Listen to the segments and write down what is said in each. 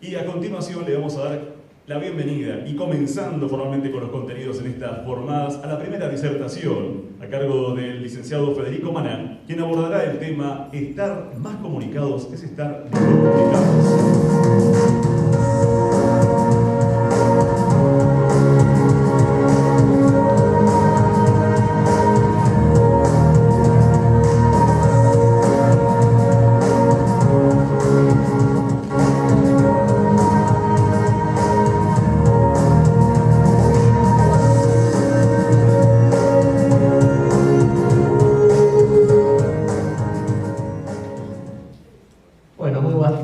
Y a continuación le vamos a dar la bienvenida y comenzando formalmente con los contenidos en estas jornadas a la primera disertación a cargo del licenciado Federico Maná, quien abordará el tema "Estar más comunicados es estar mejor comunicados".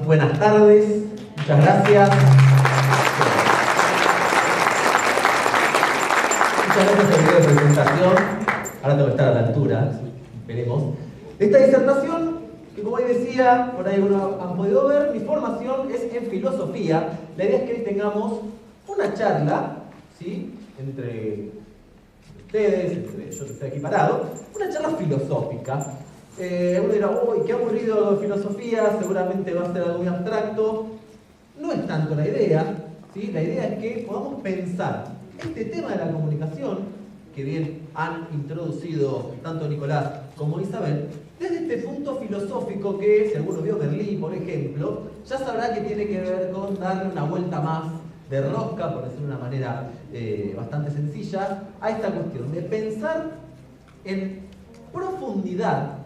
Buenas tardes, muchas gracias. Muchas gracias por el video de presentación. Ahora tengo que estar a la altura, veremos. Esta disertación, que como ahí decía, por ahí algunos han podido ver, mi formación es en filosofía. La idea es que hoy tengamos una charla, ¿sí?, entre ustedes, entre yo que estoy aquí parado, una charla filosófica. Uno dirá, uy, qué aburrido filosofía, seguramente va a ser algo muy abstracto. No es tanto la idea, ¿sí? La idea es que podamos pensar este tema de la comunicación, que bien han introducido tanto Nicolás como Isabel, desde este punto filosófico que, si alguno vio Berlín, por ejemplo, ya sabrá que tiene que ver con darle una vuelta más de rosca, por decirlo de una manera bastante sencilla, a esta cuestión de pensar en profundidad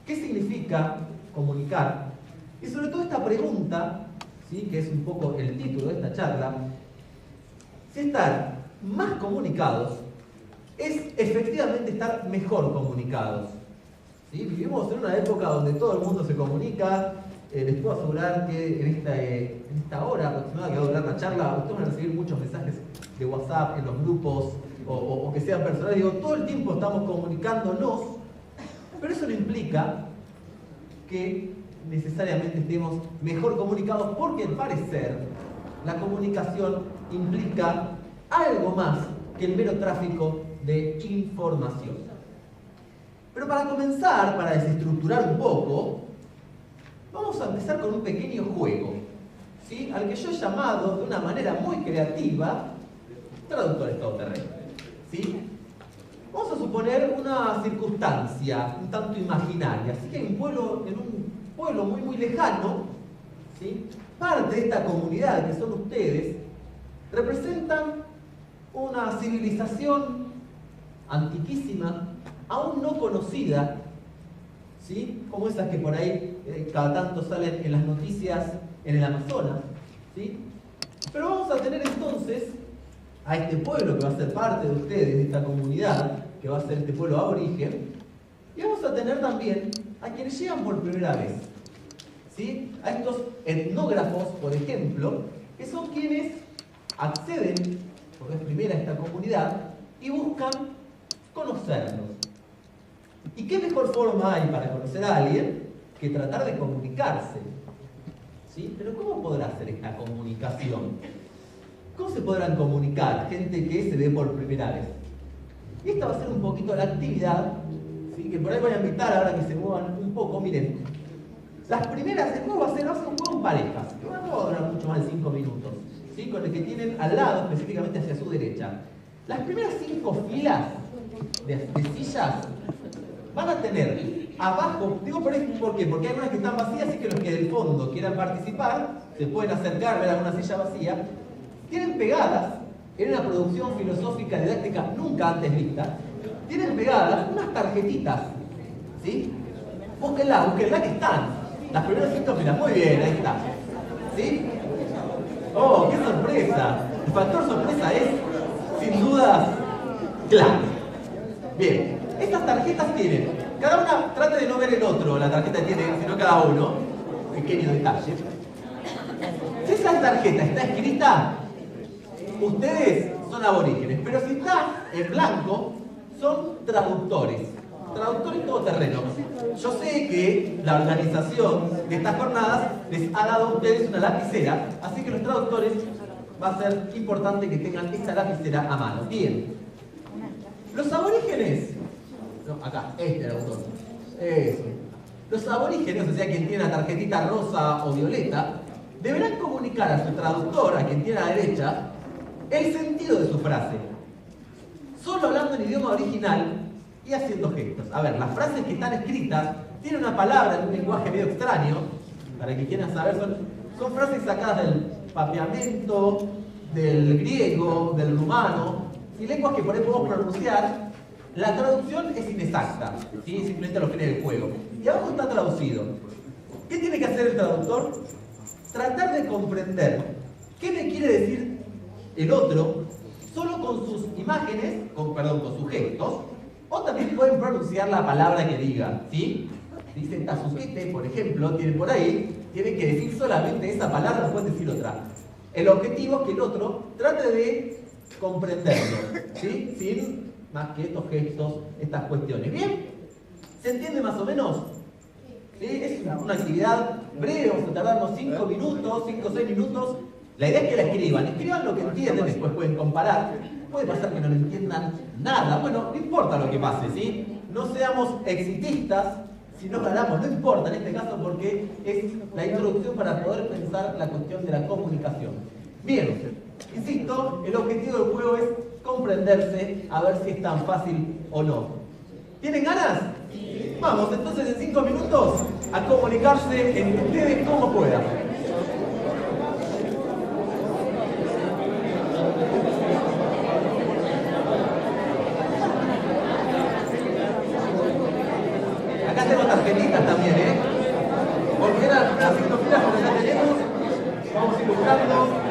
qué significa comunicar, y sobre todo esta pregunta, ¿sí?, que es un poco el título de esta charla, si estar más comunicados es efectivamente estar mejor comunicados. ¿Sí? Vivimos en una época donde todo el mundo se comunica. Les puedo asegurar que en esta hora aproximada que va a durar la charla, ustedes van a recibir muchos mensajes de WhatsApp en los grupos o que sean personales. Digo, todo el tiempo estamos comunicándonos. Pero eso no implica que necesariamente estemos mejor comunicados, porque al parecer la comunicación implica algo más que el mero tráfico de información. Pero para comenzar, para desestructurar un poco, vamos a empezar con un pequeño juego, ¿sí?, al que yo he llamado de una manera muy creativa traductores todoterreno, ¿sí? Vamos a suponer una circunstancia un tanto imaginaria. Así que en un pueblo muy, muy lejano, ¿sí?, parte de esta comunidad que son ustedes, representan una civilización antiquísima, aún no conocida, ¿sí?, como esas que por ahí cada tanto salen en las noticias en el Amazonas, ¿sí? Pero vamos a tener entonces a este pueblo que va a ser parte de ustedes, de esta comunidad, que va a ser este pueblo aborigen, y vamos a tener también a quienes llegan por primera vez, ¿sí?, a estos etnógrafos, por ejemplo, que son quienes acceden por vez primera a esta comunidad y buscan conocerlos. ¿Y qué mejor forma hay para conocer a alguien que tratar de comunicarse? ¿Sí? Pero ¿cómo podrá ser esta comunicación? ¿Cómo se podrán comunicar gente que se ve por primera vez? Y esta va a ser un poquito la actividad, ¿sí?, que por ahí voy a invitar ahora que se muevan un poco. Miren, las primeras, el juego va a ser un juego en parejas, que no va a durar mucho más de 5 minutos, ¿sí?, con el que tienen al lado, específicamente hacia su derecha. Las primeras 5 filas de sillas van a tener abajo, digo por qué, porque hay algunas que están vacías, así que los que del fondo quieran participar se pueden acercar, ver alguna silla vacía. Tienen pegadas, en una producción filosófica didáctica nunca antes vista, tienen pegadas unas tarjetitas, ¿sí? Búsquenla que están. Las primeras 5 filas, muy bien, ahí está. ¿Sí? ¡Oh, qué sorpresa! El factor sorpresa es, sin duda, clave. Bien, estas tarjetas tienen, cada una, trate de no ver el otro, la tarjeta tiene, sino cada uno, pequeño detalle. Si esa tarjeta está escrita, ustedes son aborígenes, pero si está en blanco, son traductores todoterreno. Yo sé que la organización de estas jornadas les ha dado a ustedes una lapicera, así que los traductores va a ser importante que tengan esta lapicera a mano. Bien, los aborígenes, no, acá, este era el botón, eso. Los aborígenes, o sea, quien tiene la tarjetita rosa o violeta, deberán comunicar comunicar a su traductor, a quien tiene a la derecha, el sentido de su frase. Solo hablando en idioma original y haciendo gestos. A ver, las frases que están escritas tienen una palabra en un lenguaje medio extraño, para que quieran saber, son frases sacadas del papiamento, del griego, del rumano, y lenguas que por ahí podemos pronunciar. La traducción es inexacta, ¿sí? Simplemente a los fines del juego. Y abajo está traducido. ¿Qué tiene que hacer el traductor? Tratar de comprender qué me quiere decir el otro solo con sus imágenes, con sus gestos, o también pueden pronunciar la palabra que diga, ¿sí? Dicen tazuquete, por ejemplo, tienen por ahí, tienen que decir solamente esa palabra, no pueden decir otra. El objetivo es que el otro trate de comprenderlo, ¿sí? Sin más que estos gestos, estas cuestiones. ¿Bien? ¿Se entiende más o menos? ¿Sí? Es una actividad breve, vamos a tardarnos 5 minutos, 5 o 6 minutos. La idea es que la escriban lo que entienden, después pueden comparar. Puede pasar que no lo entiendan nada, bueno, no importa lo que pase, ¿sí? No seamos exitistas, si no ganamos, no importa en este caso porque es la introducción para poder pensar la cuestión de la comunicación. Bien, insisto, el objetivo del juego es comprenderse, a ver si es tan fácil o no. ¿Tienen ganas? Vamos, entonces en 5 minutos a comunicarse entre ustedes como puedan. Acá tengo tarjetitas también, ¿eh? Porque eran las 5 filas que ya tenemos. Vamos a ir buscando.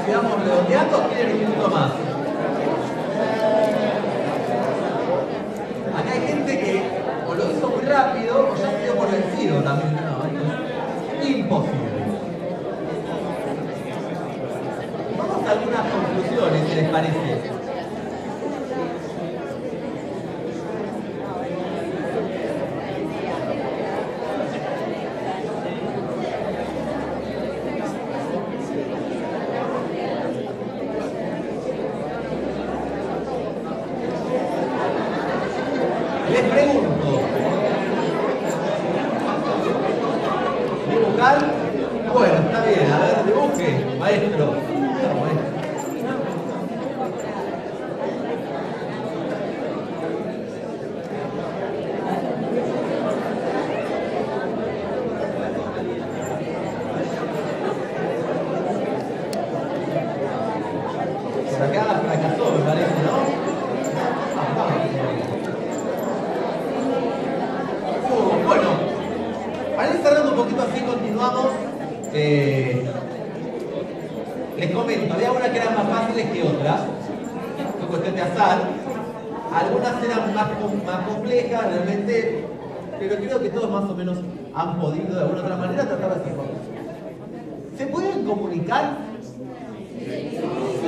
sigamos redondeando o quieren un minuto más? Acá hay gente que o lo hizo muy rápido o ya se dio por vencido también. No, esto es imposible. Vamos a algunas conclusiones, si les parece. Les pregunto, ¿dibujar? Bueno, está bien, a ver, dibuje, maestro. Por acá fracasó, me parece, ¿no? Bueno, para ir cerrando un poquito así, continuamos. Les comento, había unas que eran más fáciles que otras, fue cuestión de azar. Algunas eran más complejas realmente, pero creo que todos más o menos han podido de alguna otra manera tratar de hacerlo. ¿Se pueden comunicar?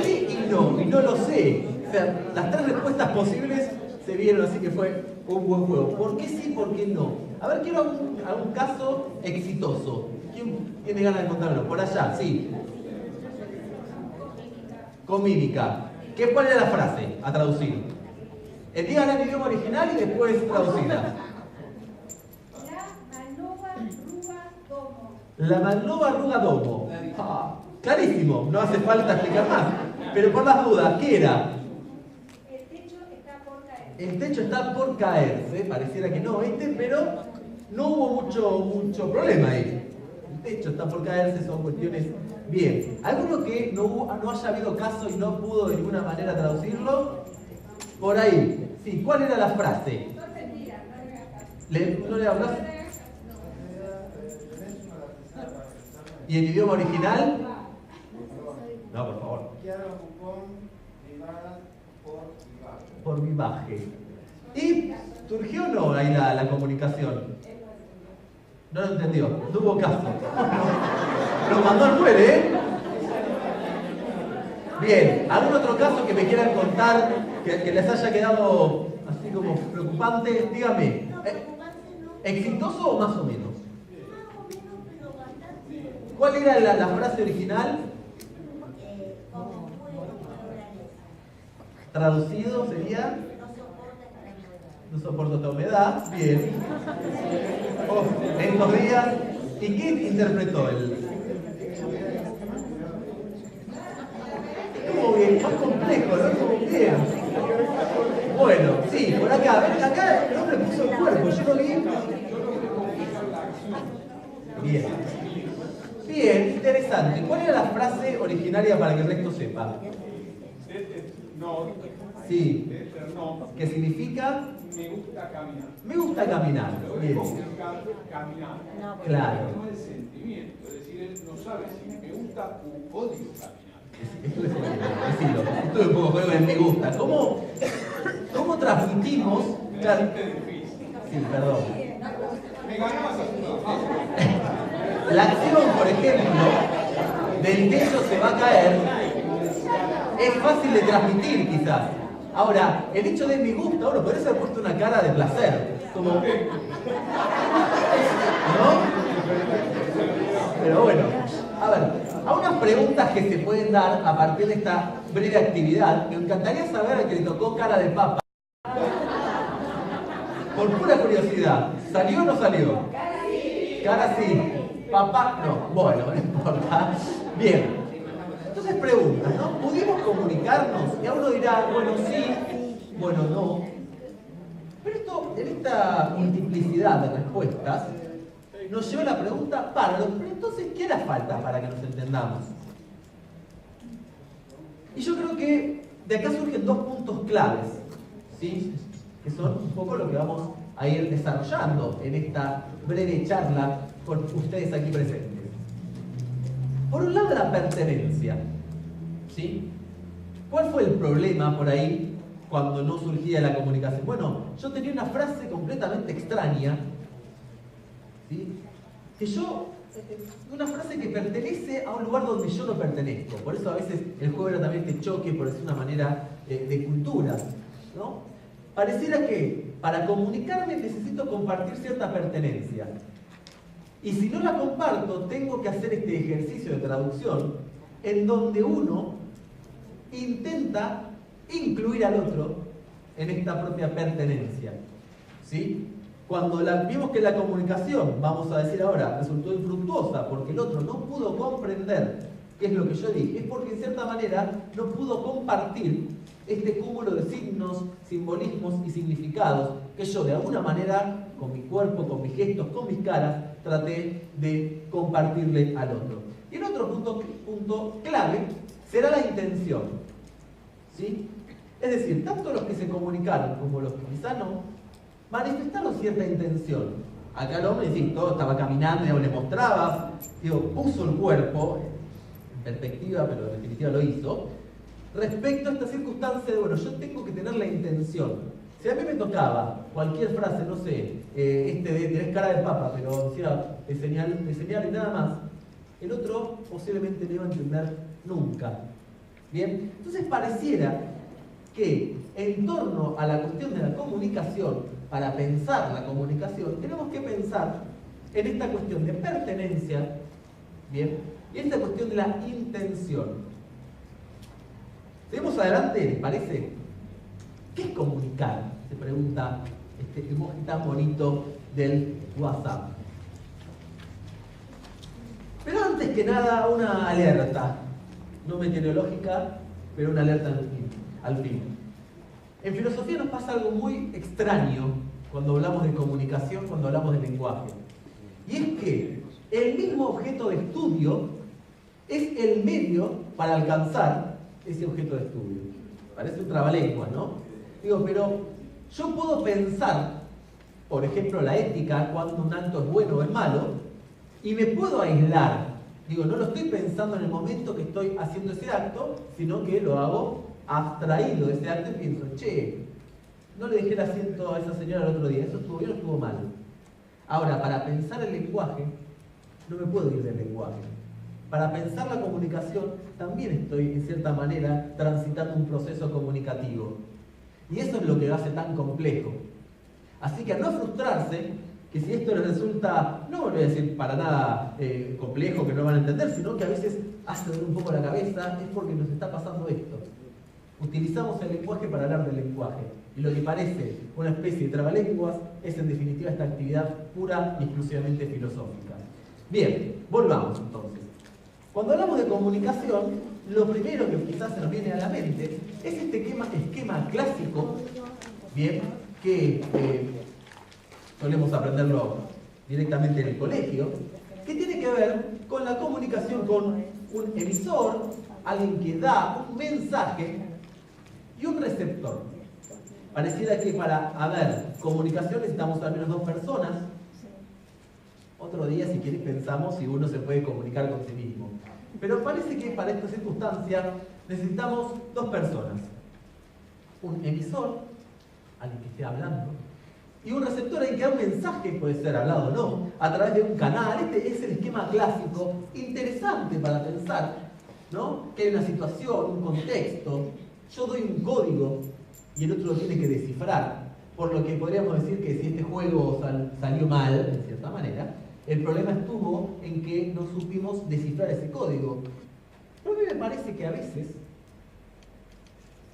Sí y no lo sé. O sea, las tres respuestas posibles se vieron, así que fue un buen juego. ¿Por qué sí, por qué no? A ver, quiero algún caso exitoso. ¿Quién tiene ganas de contarlo? Por allá, sí. Con mímica. ¿Cuál era la frase a traducir? Díganla en idioma original y después traducida. La Manlova Ruga Domo. Clarísimo, no hace falta explicar más. Pero por las dudas, ¿qué era? El techo está por caerse, pareciera que no, ¿viste? Pero no hubo mucho problema ahí. El techo está por caerse, son cuestiones bien. ¿Alguno que no haya habido caso y no pudo de ninguna manera traducirlo? Por ahí. Sí, ¿cuál era la frase? ¿No le hablas? ¿Y el idioma original? No, por favor. Por vivaje. ¿Y surgió o no ahí la comunicación? No lo entendió, no hubo caso. Lo mandó al muere, ¿eh? Bien, ¿algún otro caso que me quieran contar que les haya quedado así como preocupante? Dígame, ¿exitoso o más o menos? ¿Cuál era la frase original? Traducido sería: no soporto esta humedad. Bien. Estos días. ¿Y quién interpretó él? Estuvo bien, más complejo, ¿no? Estuvo bien. Bueno, sí, por acá. Ven, acá el hombre puso el cuerpo, yo lo vi. Bien. Bien, interesante. ¿Cuál era la frase originaria para que el resto sepa? No. Sí. No. ¿Qué significa? Me gusta caminar. Me gusta caminar. Bien. Caminar. Claro. No es sentimiento, es decir, él no sabe si me gusta u odio caminar. Estuve un poco con el me gusta. ¿Cómo transmitimos? Claro. Sí, perdón. Me ganabas La acción, por ejemplo, del techo se va a caer, es fácil de transmitir quizás. Ahora, el hecho de me gusta, bueno, podría haber puesto una cara de placer, como... ¿no? Pero bueno, a ver, a unas preguntas que se pueden dar a partir de esta breve actividad, me encantaría saber al que le tocó cara de papa. Por pura curiosidad, ¿salió o no salió? Cara sí. Papá, no. Bueno, no importa. Bien. Entonces preguntas, ¿no? ¿Pudimos comunicarnos? Y a uno dirá, bueno, sí, bueno, no. Pero esto, en esta multiplicidad de respuestas, nos lleva a la pregunta, pero entonces, ¿qué hará falta para que nos entendamos? Y yo creo que de acá surgen dos puntos claves, ¿sí? Que son un poco lo que vamos a ir desarrollando en esta breve charla con ustedes aquí presentes. Por un lado, la pertenencia. ¿Sí? ¿Cuál fue el problema por ahí cuando no surgía la comunicación? Bueno, yo tenía una frase completamente extraña, ¿sí? Una frase que pertenece a un lugar donde yo no pertenezco. Por eso a veces el juego era también este choque, por decir una manera, de culturas, ¿no? Pareciera que para comunicarme necesito compartir cierta pertenencia. Y si no la comparto, tengo que hacer este ejercicio de traducción en donde uno intenta incluir al otro en esta propia pertenencia. ¿Sí? Cuando vimos que la comunicación, vamos a decir ahora, resultó infructuosa porque el otro no pudo comprender qué es lo que yo dije, es porque en cierta manera no pudo compartir este cúmulo de signos, simbolismos y significados que yo de alguna manera, con mi cuerpo, con mis gestos, con mis caras, traté de compartirle al otro. Y el otro punto clave será la intención. ¿Sí? Es decir, tanto los que se comunicaron como los que quizá no, manifestaron cierta intención. Acá el hombre, sí, todo estaba caminando, y le mostraba, puso el cuerpo, en perspectiva, pero en definitiva lo hizo, respecto a esta circunstancia de, bueno, yo tengo que tener la intención. Si a mí me tocaba cualquier frase, no sé, tenés cara de papa, pero decía de señal y nada más, el otro posiblemente no iba a entender nunca. Bien, entonces pareciera que en torno a la cuestión de la comunicación, para pensar la comunicación, tenemos que pensar en esta cuestión de pertenencia, bien, y esta cuestión de la intención. Seguimos adelante, ¿les parece? ¿Qué es comunicar? Se pregunta este emoji tan bonito del WhatsApp. Pero antes que nada, una alerta, no meteorológica, pero una alerta al fin. En filosofía nos pasa algo muy extraño cuando hablamos de comunicación, cuando hablamos de lenguaje. Y es que el mismo objeto de estudio es el medio para alcanzar ese objeto de estudio. Parece un trabalenguas, ¿no? Digo, pero yo puedo pensar, por ejemplo, la ética, cuando un acto es bueno o es malo, y me puedo aislar. Digo, no lo estoy pensando en el momento que estoy haciendo ese acto, sino que lo hago abstraído de ese acto y pienso, che, no le dejé el asiento a esa señora el otro día, ¿eso estuvo bien o estuvo mal? Ahora, para pensar el lenguaje, no me puedo ir del lenguaje. Para pensar la comunicación, también estoy, en cierta manera, transitando un proceso comunicativo. Y eso es lo que lo hace tan complejo. Así que a no frustrarse, que si esto les resulta, no voy a decir para nada complejo, que no van a entender, sino que a veces hace doler un poco la cabeza, es porque nos está pasando esto. Utilizamos el lenguaje para hablar del lenguaje. Y lo que parece una especie de trabalenguas es en definitiva esta actividad pura y exclusivamente filosófica. Bien, volvamos entonces. Cuando hablamos de comunicación, lo primero que quizás se nos viene a la mente es este esquema clásico, bien, que solemos aprenderlo directamente en el colegio, que tiene que ver con la comunicación con un emisor, alguien que da un mensaje, y un receptor. Pareciera que para haber comunicación necesitamos al menos dos personas. Otro día, si quieres, pensamos si uno se puede comunicar con sí mismo. Pero parece que para esta circunstancia necesitamos dos personas. Un emisor, alguien que esté hablando, y un receptor en que da un mensaje, puede ser hablado o no, a través de un canal. Este es el esquema clásico, interesante para pensar, ¿no? Que hay una situación, un contexto. Yo doy un código y el otro lo tiene que descifrar. Por lo que podríamos decir que si este juego salió mal, de cierta manera, el problema estuvo en que no supimos descifrar ese código. Pero a mí me parece que a veces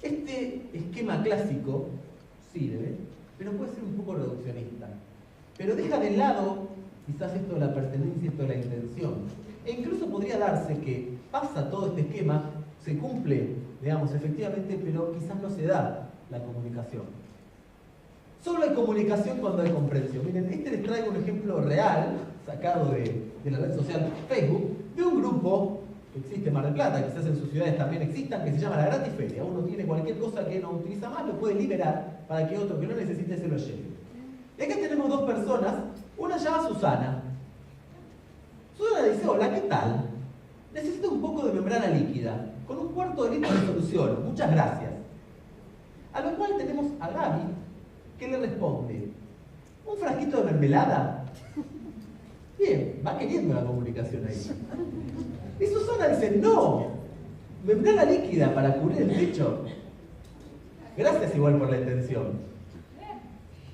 este esquema clásico sirve, pero puede ser un poco reduccionista. Pero deja de lado quizás esto de la pertenencia, esto de la intención. E incluso podría darse que pasa todo este esquema, se cumple, digamos, efectivamente, pero quizás no se da la comunicación. Solo hay comunicación cuando hay comprensión. Miren, les traigo un ejemplo real, sacado de la red social Facebook, de un grupo que existe en Mar del Plata, quizás en sus ciudades también existan, que se llama La Gratiferia. Uno tiene cualquier cosa que no utiliza más, lo puede liberar para que otro que no necesite se lo lleve. Y acá tenemos dos personas, una se llama Susana. Susana dice, hola, ¿qué tal? Necesito un poco de membrana líquida. con un cuarto de litro de solución, muchas gracias. A lo cual tenemos a Gaby, que le responde, ¿un frasquito de mermelada? Bien, va queriendo la comunicación ahí. Y Susana dice, no, membrana líquida para cubrir el techo. Gracias igual por la intención.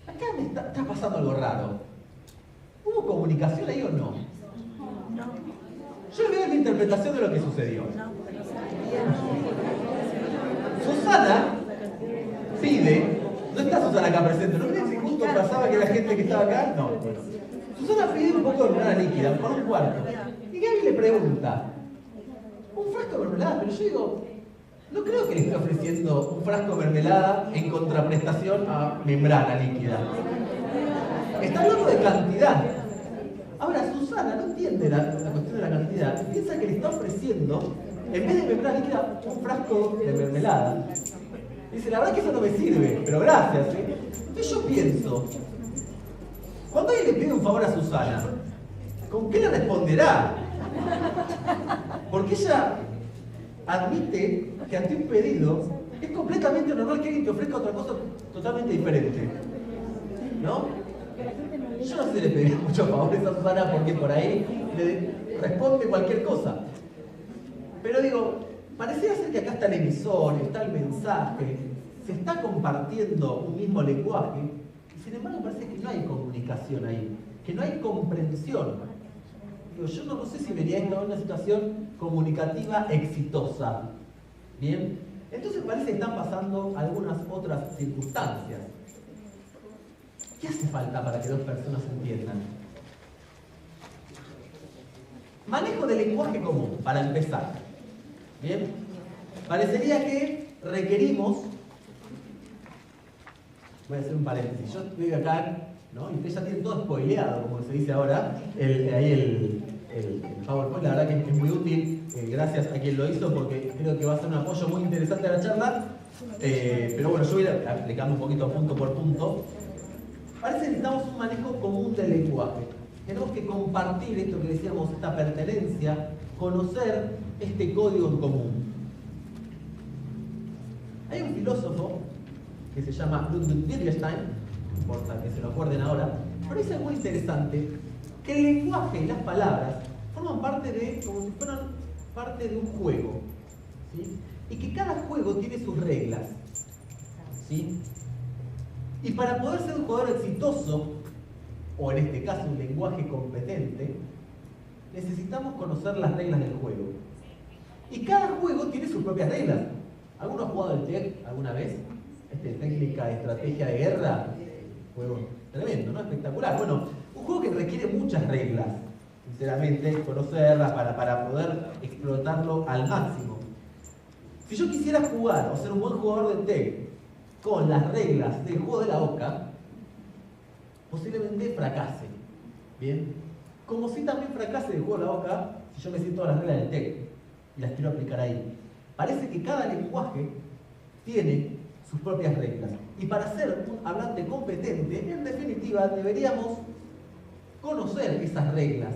Acá me está pasando algo raro. ¿Hubo comunicación ahí o no? Yo le voy a dar mi interpretación de lo que sucedió. Susana pide, no está Susana acá presente, ¿no miren si justo pasaba que la gente que estaba acá? No, bueno. Susana pide un poco de mermelada líquida, por un cuarto. Y Gaby le pregunta, ¿un frasco de mermelada? Pero yo digo, no creo que le esté ofreciendo un frasco de mermelada en contraprestación a membrana líquida. Está hablando de cantidad. Ahora, Susana no entiende la cuestión de la cantidad y piensa que le está ofreciendo, en vez de membrana líquida, un frasco de mermelada. Dice, la verdad es que eso no me sirve, pero gracias. Entonces yo pienso, cuando alguien le pide un favor a Susana, ¿con qué le responderá? Porque ella admite que ante un pedido es completamente normal que alguien te ofrezca otra cosa totalmente diferente. ¿No? Yo no sé si le pediría muchos favores a Susana porque por ahí le responde cualquier cosa. Pero digo, pareciera ser que acá está el emisor, está el mensaje, se está compartiendo un mismo lenguaje, y sin embargo parece que no hay comunicación ahí, que no hay comprensión. Digo, yo no sé si vería esto en una situación comunicativa exitosa. ¿Bien? Entonces parece que están pasando algunas otras circunstancias. ¿Qué hace falta para que dos personas se entiendan? Manejo del lenguaje común, para empezar. ¿Bien? Parecería que requerimos... Voy a hacer un paréntesis. Yo estoy acá, ¿no? Y ustedes ya tienen todo spoileado, como se dice ahora. El PowerPoint, la verdad que es muy útil. Gracias a quien lo hizo, porque creo que va a ser un apoyo muy interesante a la charla. Pero bueno, yo voy a ir aplicando un poquito punto por punto. Parece que necesitamos un manejo común del lenguaje. Tenemos que compartir esto que decíamos, esta pertenencia, conocer este código en común. Hay un filósofo que se llama Ludwig Wittgenstein, no importa que se lo acuerden ahora, pero dice algo muy interesante, que el lenguaje y las palabras forman parte de, como si fueran parte de un juego, ¿sí? Y que cada juego tiene sus reglas, ¿sí? Y para poder ser un jugador exitoso, o en este caso un lenguaje competente, necesitamos conocer las reglas del juego. Y cada juego tiene sus propias reglas. ¿Alguno ha jugado el TEG alguna vez? Técnica, estrategia de guerra. Juego tremendo, ¿no? Espectacular. Bueno, un juego que requiere muchas reglas, sinceramente, conocerlas para poder explotarlo al máximo. Si yo quisiera jugar o ser un buen jugador de TEG con las reglas del juego de la oca, posiblemente fracase. ¿Bien? Como si también fracase el juego de la oca si yo me sé todas las reglas del TEG y las quiero aplicar ahí. Parece que cada lenguaje tiene sus propias reglas. Y para ser un hablante competente, en definitiva, deberíamos conocer esas reglas.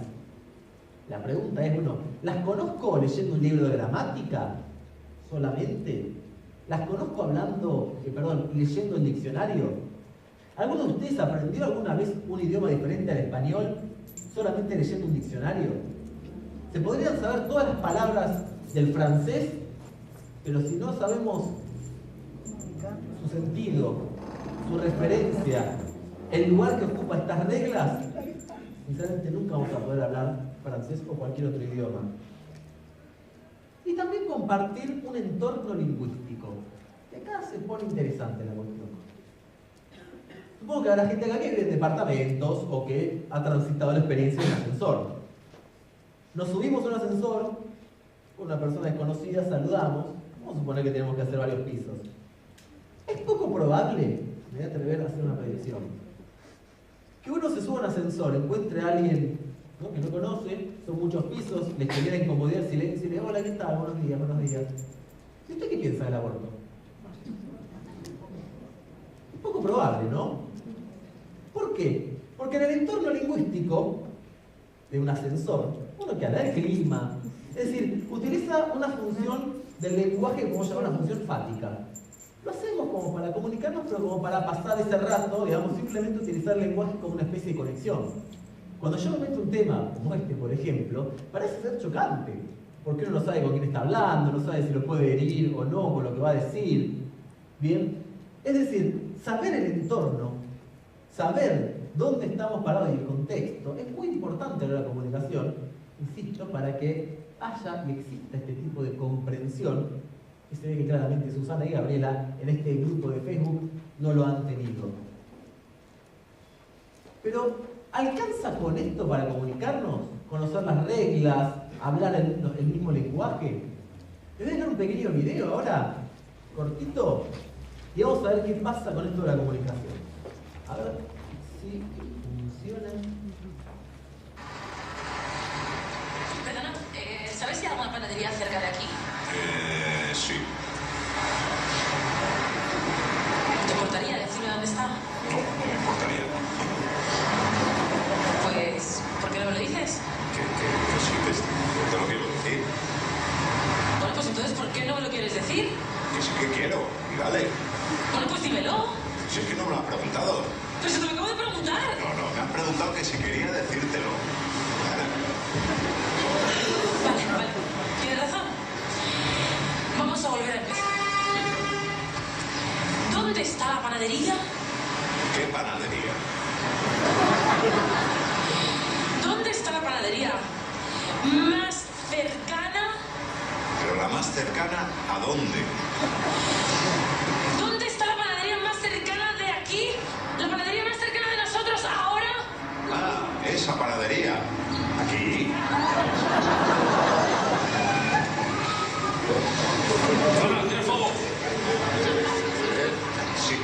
La pregunta es, bueno, ¿las conozco leyendo un libro de gramática solamente? ¿Las conozco leyendo el diccionario? ¿Alguno de ustedes aprendió alguna vez un idioma diferente al español solamente leyendo un diccionario? Se podrían saber todas las palabras del francés, pero si no sabemos su sentido, su referencia, el lugar que ocupa estas reglas, sinceramente nunca vamos a poder hablar francés o cualquier otro idioma. Y también compartir un entorno lingüístico. Y acá se pone interesante la cuestión. Supongo que habrá gente acá que vive en departamentos o que ha transitado la experiencia en ascensor. Nos subimos a un ascensor con una persona desconocida, saludamos. Vamos a suponer que tenemos que hacer varios pisos. Es poco probable, me voy a atrever a hacer una predicción, que uno se suba a un ascensor, encuentre a alguien, ¿no?, que no conoce, son muchos pisos, les genera incomodidad el silencio y le diga, hola, ¿qué tal? Buenos días, buenos días. ¿Y usted qué piensa del aborto? Es poco probable, ¿no? ¿Por qué? Porque en el entorno lingüístico de un ascensor, uno que habla del clima, Es decir, utiliza una función del lenguaje que podemos llamar una función fática. Lo hacemos como para comunicarnos, pero como para pasar ese rato, digamos, simplemente utilizar el lenguaje como una especie de conexión. Cuando yo me meto un tema como este, por ejemplo, parece ser chocante, porque uno no sabe con quién está hablando, no sabe si lo puede herir o no con lo que va a decir. Bien, es decir, saber el entorno, saber dónde estamos parados y el contexto, es muy importante en la comunicación, insisto, para que haya y exista este tipo de comprensión, que se ve que claramente Susana y Gabriela en este grupo de Facebook no lo han tenido. Pero, ¿alcanza con esto para comunicarnos? ¿Conocer las reglas? ¿Hablar el mismo lenguaje? Les voy a dejar un pequeño video ahora, cortito, y vamos a ver qué pasa con esto de la comunicación. A ver si funciona. Perdona, ¿sabes si hay alguna panadería cerca de aquí? Sí. ¿Te importaría decirme dónde está? No, no me importaría. Pues, ¿por qué no me lo dices? Que sí, te lo quiero decir. Bueno, pues entonces, ¿por qué no me lo quieres decir? Que sí que quiero. Y dale. Bueno, pues dímelo. Si es que no me lo has preguntado. Pero si te lo acabo de preguntar. No, me han preguntado que si quería decírtelo. Vale. Tienes razón. Vamos a volver a empezar. ¿Dónde está la panadería? ¿Qué panadería? ¿Dónde está la panadería más cercana? ¿Pero la más cercana a dónde? ¿Dónde está la panadería más cercana de aquí? ¿La panadería más cercana de nosotros ahora? Ah, esa panadería. ¿Aquí? Hola, ¿tienes fuego? Sí.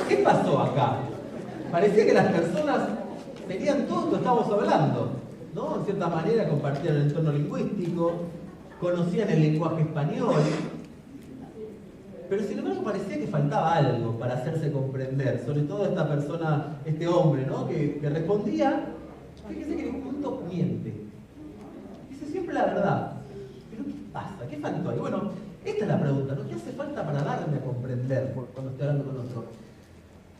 ¿Qué pasó acá? Parecía que las personas tenían todo lo que estábamos hablando, ¿no? En cierta manera compartían el entorno lingüístico, conocían el lenguaje español, pero sin embargo parecía que faltaba algo para hacerse comprender, sobre todo esta persona, este hombre, ¿no? Que respondía, fíjese que en un punto miente, dice siempre la verdad, pero ¿qué pasa? ¿Qué faltó ahí? Bueno, esta es la pregunta, ¿no? ¿Qué hace falta para darme a comprender cuando estoy hablando con otro?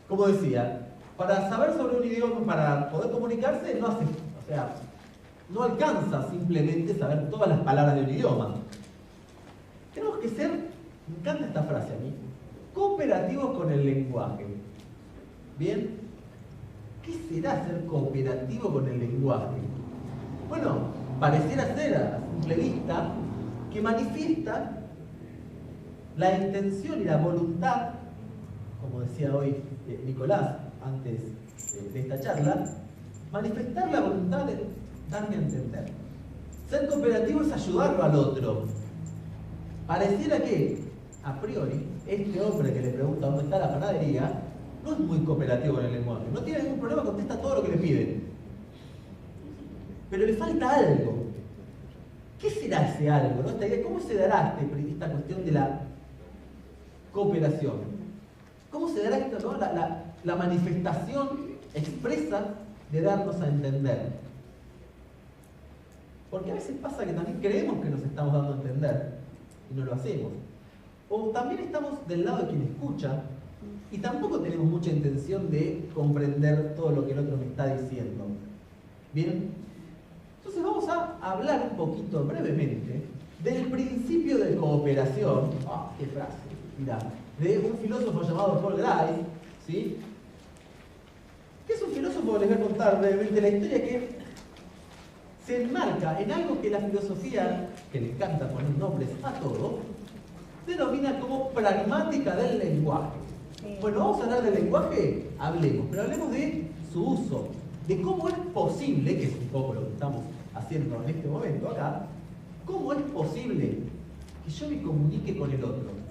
Como decía, para saber sobre un idioma, para poder comunicarse, no alcanza simplemente saber todas las palabras de un idioma. Tenemos que ser, me encanta esta frase a mí, cooperativos con el lenguaje. ¿Bien? ¿Qué será ser cooperativo con el lenguaje? Bueno, pareciera ser a simple vista que manifiesta la intención y la voluntad, como decía hoy Nicolás antes de esta charla, manifestar la voluntad de darme a entender. Ser cooperativo es ayudarlo al otro. Pareciera que, a priori, este hombre que le pregunta dónde está la panadería, no es muy cooperativo en el lenguaje. No tiene ningún problema, contesta todo lo que le piden. Pero le falta algo. ¿Qué será ese algo? ¿No? Esta idea, ¿cómo se dará esta cuestión de la cooperación? ¿Cómo se dará esto, no? La manifestación expresa de darnos a entender? Porque a veces pasa que también creemos que nos estamos dando a entender y no lo hacemos. O también estamos del lado de quien escucha y tampoco tenemos mucha intención de comprender todo lo que el otro me está diciendo. ¿Bien? Entonces vamos a hablar un poquito brevemente del principio de cooperación. ¡Ah, qué frase! Mirá, de un filósofo llamado Paul Grice, ¿sí? Que es un filósofo, les voy a contar brevemente la historia, que se enmarca en algo que la filosofía, que le encanta poner nombres a todo, denomina como pragmática del lenguaje. Bueno, vamos a hablar del lenguaje, hablemos, pero hablemos de su uso, de cómo es posible, que es un poco lo que estamos haciendo en este momento acá, cómo es posible que yo me comunique con el otro.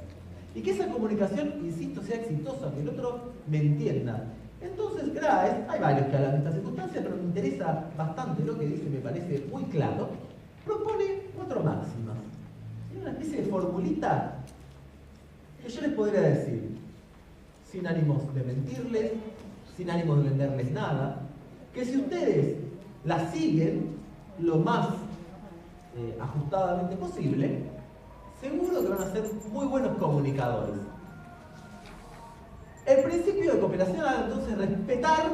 Y que esa comunicación, insisto, sea exitosa, que el otro me entienda. Entonces, Grice, hay varios que hablan de esta circunstancia, pero me interesa bastante lo que dice, me parece muy claro, propone 4 máximas. Es una especie de formulita que yo les podría decir, sin ánimos de mentirles, sin ánimos de venderles nada, que si ustedes la siguen lo más ajustadamente posible, seguro que van a ser muy buenos comunicadores. El principio de cooperación era entonces respetar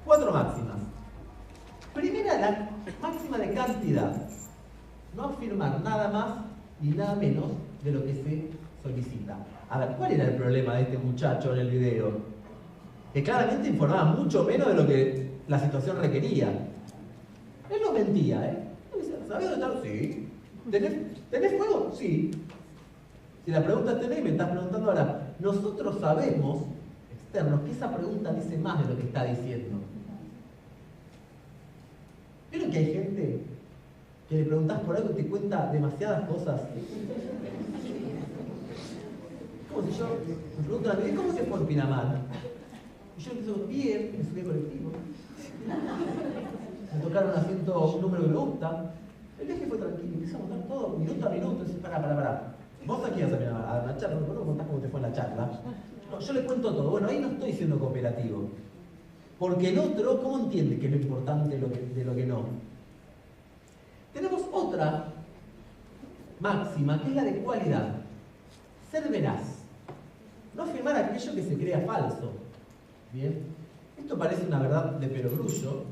4 máximas. Primera, la máxima de cantidad. No afirmar nada más ni nada menos de lo que se solicita. A ver, ¿cuál era el problema de este muchacho en el video? Que claramente informaba mucho menos de lo que la situación requería. Él no mentía, ¿eh? ¿Sabés dónde está? Sí. ¿Tenés fuego? Sí. Si la pregunta tenés y me estás preguntando ahora, nosotros sabemos, externos, que esa pregunta dice más de lo que está diciendo. ¿Vieron que hay gente que le preguntás por algo y te cuenta demasiadas cosas? Como si yo me pregunto a mí, ¿cómo se fue en Pinamar? Y yo empiezo, bien, me subí al colectivo. Me tocaron asiento, un número que me gusta. El viaje fue tranquilo, empiezo a contar todo, minuto a minuto. Dice, pará. Vos aquí vas a Pinamar, a una charla, ¿no contás cómo te fue en la charla? No, yo le cuento todo. Bueno, ahí no estoy siendo cooperativo. Porque el otro, ¿cómo entiende qué es lo importante de lo que no? Tenemos otra máxima, que es la de cualidad. Ser veraz. No afirmar aquello que se crea falso. Bien. Esto parece una verdad de perogrullo,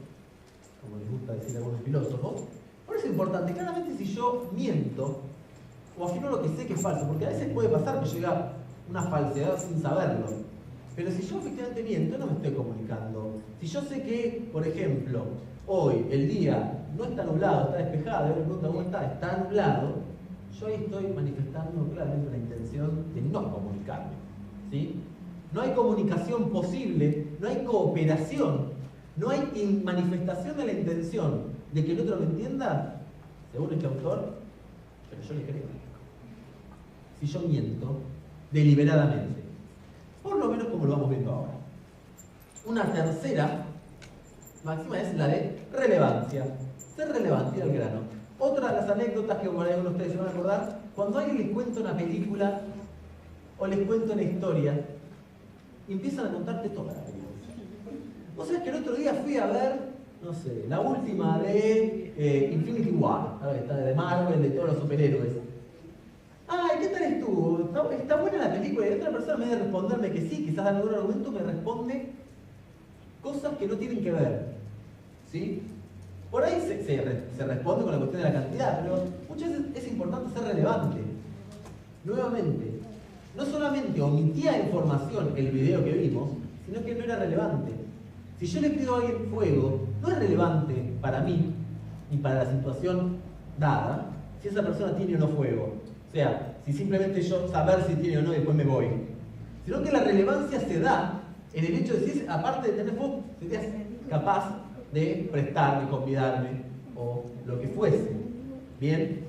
como les gusta decir algunos filósofos. Por eso es importante, claramente si yo miento o afirmo lo que sé que es falso, porque a veces puede pasar que llega una falsedad sin saberlo. Pero si yo efectivamente miento, no me estoy comunicando. Si yo sé que, por ejemplo, hoy el día no está nublado, está despejado, y me pregunta cómo está nublado, yo ahí estoy manifestando claramente la intención de no comunicarme. ¿Sí? No hay comunicación posible, no hay cooperación, no hay manifestación de la intención de que el otro me entienda, según este autor, pero yo le creo. Si yo miento deliberadamente, por lo menos como lo vamos viendo ahora. Una tercera máxima es la de relevancia, ser relevante, ir al grano. Otra de las anécdotas que por ahí algunos de ustedes se van a acordar, cuando alguien les cuenta una película o les cuenta una historia, y empiezan a contarte toda la película. Vos sabés que el otro día fui a ver, no sé, la última de Infinity War, esta de Marvel, de todos los superhéroes. Ay, ¿qué tal estuvo? ¿Está buena la película? Y otra persona me debe responderme que sí, quizás dando un argumento me responde cosas que no tienen que ver. ¿Sí? Por ahí se responde con la cuestión de la cantidad, pero muchas veces es importante ser relevante. Nuevamente, no solamente omitía información el video que vimos, sino que no era relevante. Si yo le pido a alguien fuego, no es relevante para mí, ni para la situación dada, si esa persona tiene o no fuego. O sea, si simplemente yo saber si tiene o no y después me voy. Sino que la relevancia se da en el hecho de si, aparte de tener fuego, serías capaz de prestarme, convidarme o lo que fuese. Bien.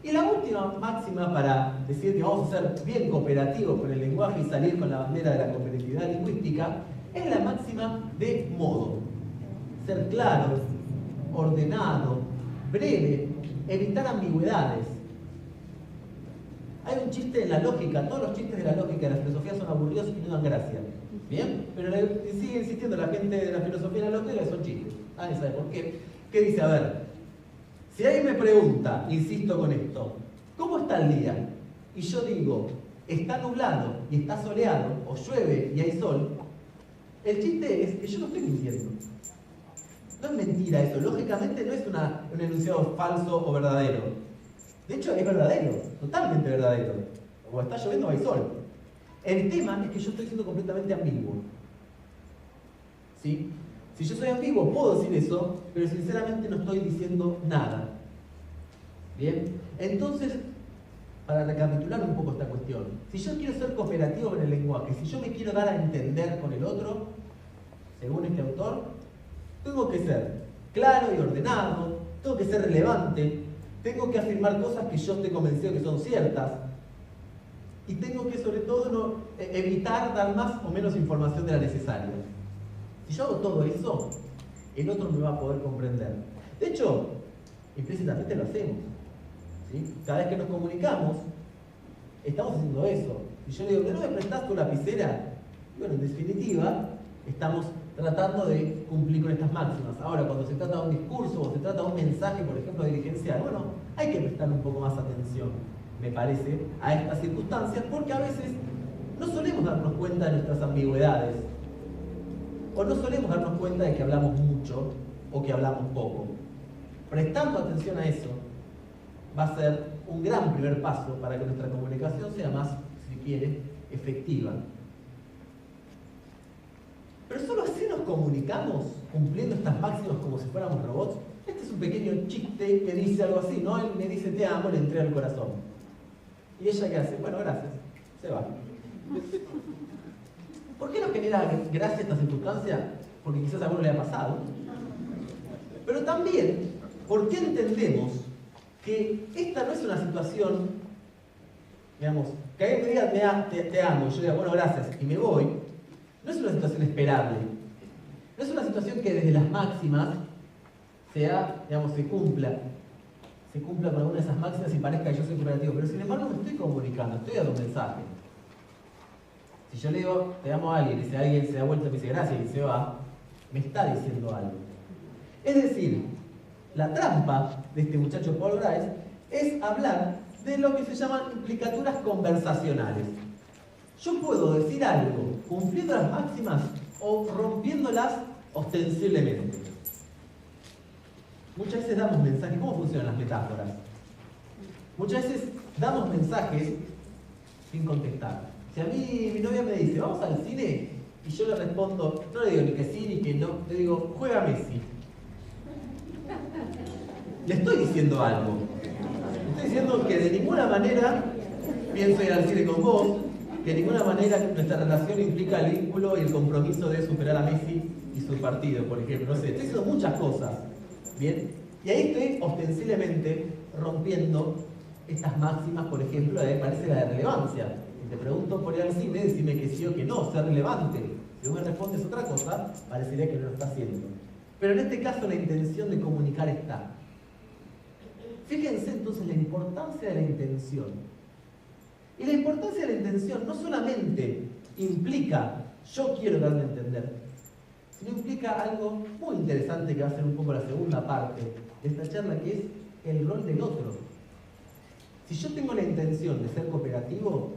Y la última máxima para decir que vamos a ser bien cooperativos con el lenguaje y salir con la bandera de la competitividad lingüística es la máxima de modo. Ser claro, ordenado, breve, evitar ambigüedades. Hay un chiste en la lógica, todos los chistes de la lógica y de la filosofía son aburridos y no dan gracia. ¿Bien? Pero sigue insistiendo la gente de la filosofía y la lógica que son chistes. Nadie sabe por qué. ¿Qué dice? A ver, si alguien me pregunta, insisto con esto, ¿cómo está el día? Y yo digo, está nublado y está soleado, o llueve y hay sol, el chiste es que yo no estoy mintiendo. No es mentira eso, lógicamente no es un enunciado falso o verdadero. De hecho, es verdadero, totalmente verdadero. O está lloviendo o hay sol. El tema es que yo estoy siendo completamente ambiguo. ¿Sí? Si yo soy ambiguo, puedo decir eso, pero sinceramente no estoy diciendo nada. ¿Bien? Entonces, para recapitular un poco esta cuestión, si yo quiero ser cooperativo con el lenguaje, si yo me quiero dar a entender con el otro, según este autor, tengo que ser claro y ordenado, tengo que ser relevante, tengo que afirmar cosas que yo estoy convencido que son ciertas, y tengo que, sobre todo, evitar dar más o menos información de la necesaria. Si yo hago todo eso, el otro me va a poder comprender. De hecho, implícitamente lo hacemos. ¿sí? Cada vez que nos comunicamos, estamos haciendo eso. Y yo le digo, ¿no me prestás tu lapicera? Y bueno, en definitiva, estamos tratando de cumplir con estas máximas. Ahora, cuando se trata de un discurso o se trata de un mensaje, por ejemplo, dirigencial, bueno, hay que prestar un poco más atención, me parece, a estas circunstancias, porque a veces no solemos darnos cuenta de nuestras ambigüedades, o no solemos darnos cuenta de que hablamos mucho o que hablamos poco. Prestando atención a eso, va a ser un gran primer paso para que nuestra comunicación sea más, si quiere, efectiva. Pero solo así nos comunicamos, cumpliendo estas máximas como si fuéramos robots. Este es un pequeño chiste que dice algo así, ¿no? Él me dice te amo, le entrega el corazón. ¿Y ella qué hace? Bueno, gracias. Se va. ¿Por qué nos genera gracia esta circunstancia? Porque quizás a alguno le ha pasado. Pero también, ¿por qué entendemos que esta no es una situación, digamos, que alguien me diga te amo, y yo diga, bueno, gracias, y me voy? No es una situación esperable. No es una situación que desde las máximas se cumpla con alguna de esas máximas y parezca que yo soy cooperativo. Pero sin embargo me estoy comunicando, estoy dando un mensaje. Si yo le digo, te amo a alguien, y si alguien se da vuelta y me dice gracias y se va, me está diciendo algo. Es decir, la trampa de este muchacho Paul Grice es hablar de lo que se llaman implicaturas conversacionales. Yo puedo decir algo cumpliendo las máximas o rompiéndolas ostensiblemente. Muchas veces damos mensajes. ¿Cómo funcionan las metáforas? Muchas veces damos mensajes sin contestar. Si a mí mi novia me dice, vamos al cine, y yo le respondo, no le digo ni que sí ni que no, le digo, juega Messi. Le estoy diciendo algo. Le estoy diciendo que de ninguna manera pienso ir al cine con vos, que de ninguna manera nuestra relación implica el vínculo y el compromiso de superar a Messi y su partido, por ejemplo. No sé, estoy diciendo muchas cosas, ¿bien? Y ahí estoy ostensiblemente rompiendo estas máximas, por ejemplo, parece la de relevancia. Si te pregunto por ir al cine, decime que sí o que no, sea relevante. Si vos me respondes otra cosa, parecería que no lo está haciendo. Pero en este caso la intención de comunicar está. Fíjense entonces la importancia de la intención. Y la importancia de la intención no solamente implica yo quiero darme a entender, sino implica algo muy interesante que va a ser un poco la segunda parte de esta charla, que es el rol del otro. Si yo tengo la intención de ser cooperativo,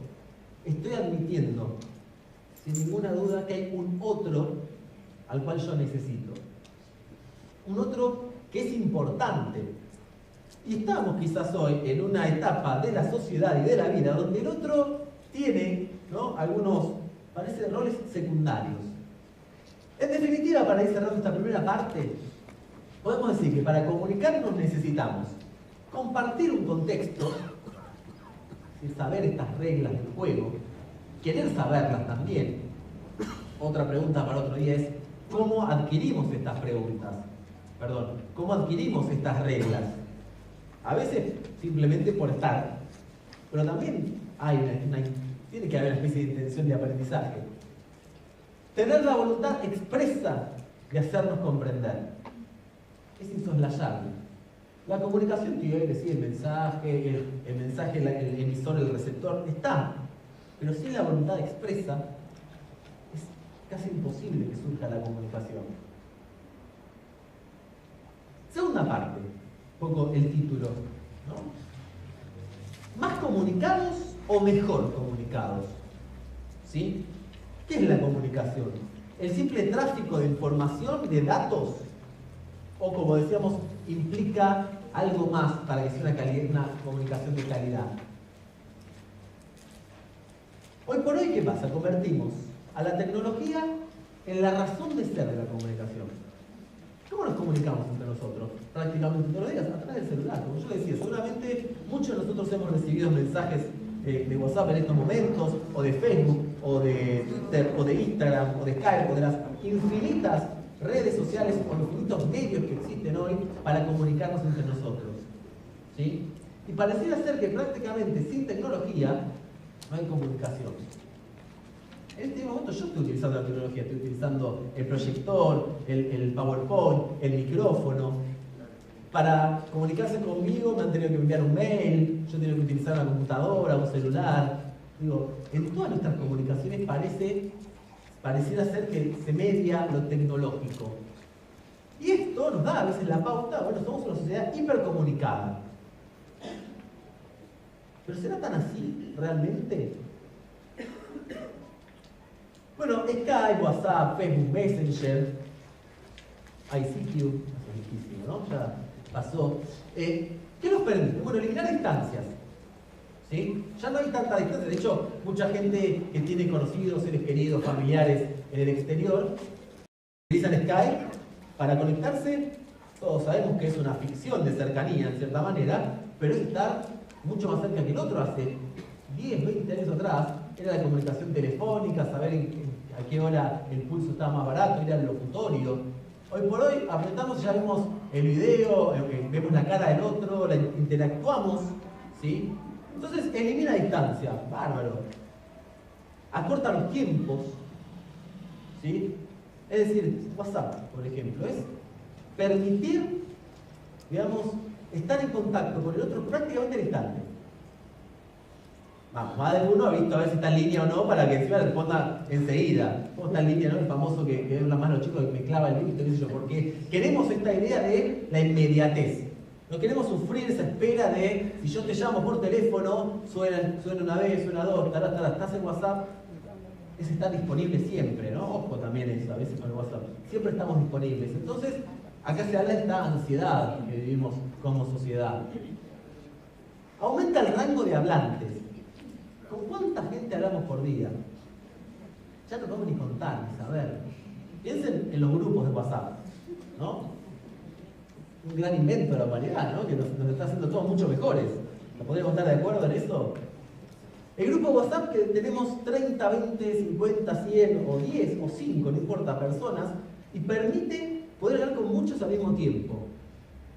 estoy admitiendo sin ninguna duda que hay un otro al cual yo necesito. Un otro que es importante. Y estamos quizás hoy en una etapa de la sociedad y de la vida donde el otro tiene, ¿no?, algunos, parece, roles secundarios. En definitiva, para ir cerrando esta primera parte, podemos decir que para comunicarnos necesitamos compartir un contexto, saber estas reglas del juego, querer saberlas también. Otra pregunta para otro día es, ¿cómo adquirimos estas preguntas? Perdón, ¿cómo adquirimos estas reglas? A veces simplemente por estar, pero también tiene que haber una especie de intención de aprendizaje. Tener la voluntad expresa de hacernos comprender es insoslayable. La comunicación que hoy decía el mensaje, el emisor, el receptor, está, pero sin la voluntad expresa es casi imposible que surja la comunicación. Segunda parte, un poco el título, ¿no? ¿Más comunicados o mejor comunicados? ¿Sí? ¿Qué es la comunicación? ¿El simple tráfico de información, de datos? O, como decíamos, implica algo más para que sea una comunicación de calidad. Hoy por hoy, ¿qué pasa? Convertimos a la tecnología en la razón de ser de la comunicación. ¿Cómo nos comunicamos entre nosotros? Prácticamente todos los días, a través del celular. Como yo decía, seguramente muchos de nosotros hemos recibido mensajes de WhatsApp en estos momentos, o de Facebook, o de Twitter, o de Instagram, o de Skype, o de las infinitas redes sociales o infinitos medios que existen hoy para comunicarnos entre nosotros. ¿Sí? Y pareciera ser que prácticamente sin tecnología no hay comunicación. En este momento yo estoy utilizando la tecnología, estoy utilizando el proyector, el PowerPoint, el micrófono. para comunicarse conmigo me han tenido que enviar un mail, yo he tenido que utilizar una computadora, un celular. Digo, en todas nuestras comunicaciones pareciera ser que se media lo tecnológico. Y esto nos da a veces la pauta, bueno, somos una sociedad hipercomunicada. ¿Pero será tan así realmente? Bueno, Skype, WhatsApp, Facebook Messenger, ICQ, eso es difícil, ¿no? Ya pasó. ¿Qué nos permite? Bueno, eliminar distancias. ¿Sí? Ya no hay tanta distancia. De hecho, mucha gente que tiene conocidos, seres queridos, familiares en el exterior, utilizan Skype para conectarse. Todos sabemos que es una ficción de cercanía, en cierta manera, pero es estar mucho más cerca que el otro. Hace 10, 20 años atrás era la comunicación telefónica, saber a qué hora el pulso estaba más barato, ir al locutorio. Hoy por hoy apretamos y ya vemos el video, vemos la cara del otro, interactuamos, ¿sí? Entonces elimina distancia, bárbaro. Acorta los tiempos, ¿sí? Es decir, WhatsApp, por ejemplo, es permitir, digamos, estar en contacto con el otro prácticamente al instante. Vamos, más de uno ha visto a ver si está en línea o no para que encima responda enseguida. ¿Cómo está en línea, no? El famoso que es la mano chico que me clava el visto, qué sé yo, porque queremos esta idea de la inmediatez. No queremos sufrir esa espera de, si yo te llamo por teléfono, suena una vez, suena dos, estás en WhatsApp, es estar disponible siempre, ¿no? Ojo también eso, a veces con el WhatsApp. Siempre estamos disponibles. Entonces, acá se habla de esta ansiedad que vivimos como sociedad. Aumenta el rango de hablantes. ¿Con cuánta gente hablamos por día? Ya no podemos ni contar, ni saber. Piensen en los grupos de WhatsApp, ¿no? Un gran invento de la humanidad, ¿no? Que nos está haciendo todos mucho mejores. ¿No podríamos estar de acuerdo en eso? El grupo WhatsApp que tenemos 30, 20, 50, 100 o 10 o 5, no importa, personas, y permite poder hablar con muchos al mismo tiempo.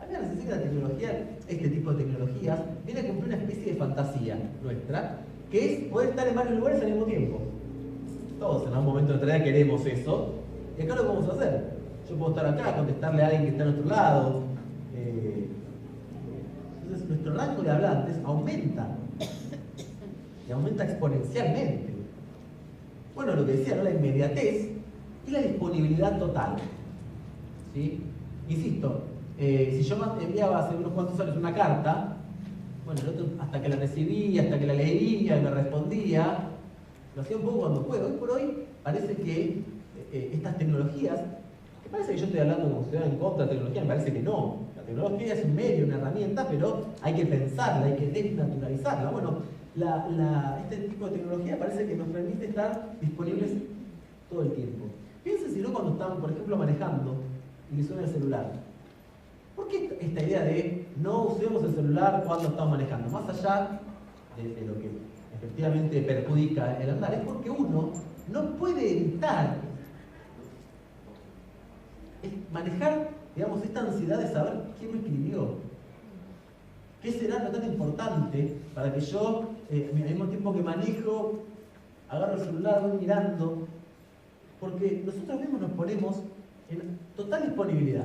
A mí me parece que la tecnología, este tipo de tecnologías, viene a cumplir una especie de fantasía nuestra, que es poder estar en varios lugares al mismo tiempo. Todos en algún momento de nuestra vida queremos eso, y acá lo podemos hacer. Yo puedo estar acá, contestarle a alguien que está en otro lado. Entonces nuestro rango de hablantes aumenta, y aumenta exponencialmente. Bueno, lo que decía, ¿no? La inmediatez y la disponibilidad total. ¿Sí? Insisto, si yo enviaba hace unos cuantos años una carta, bueno, el otro hasta que la recibía, hasta que la leía y me respondía, lo hacía un poco cuando puedo. Hoy por hoy parece que estas tecnologías, que parece que yo estoy hablando como si estuviera en contra de la tecnología, me parece que no. La tecnología es un medio, una herramienta, pero hay que pensarla, hay que desnaturalizarla. Bueno, este tipo de tecnología parece que nos permite estar disponibles todo el tiempo. Piensen si no cuando están, por ejemplo, manejando y les suena el celular. ¿Por qué esta idea de no usemos el celular cuando estamos manejando? Más allá de lo que efectivamente perjudica el andar, es porque uno no puede evitar manejar, digamos, esta ansiedad de saber quién me escribió. ¿Qué será lo tan importante para que yo, al mismo tiempo que manejo, agarro el celular, voy mirando? Porque nosotros mismos nos ponemos en total disponibilidad.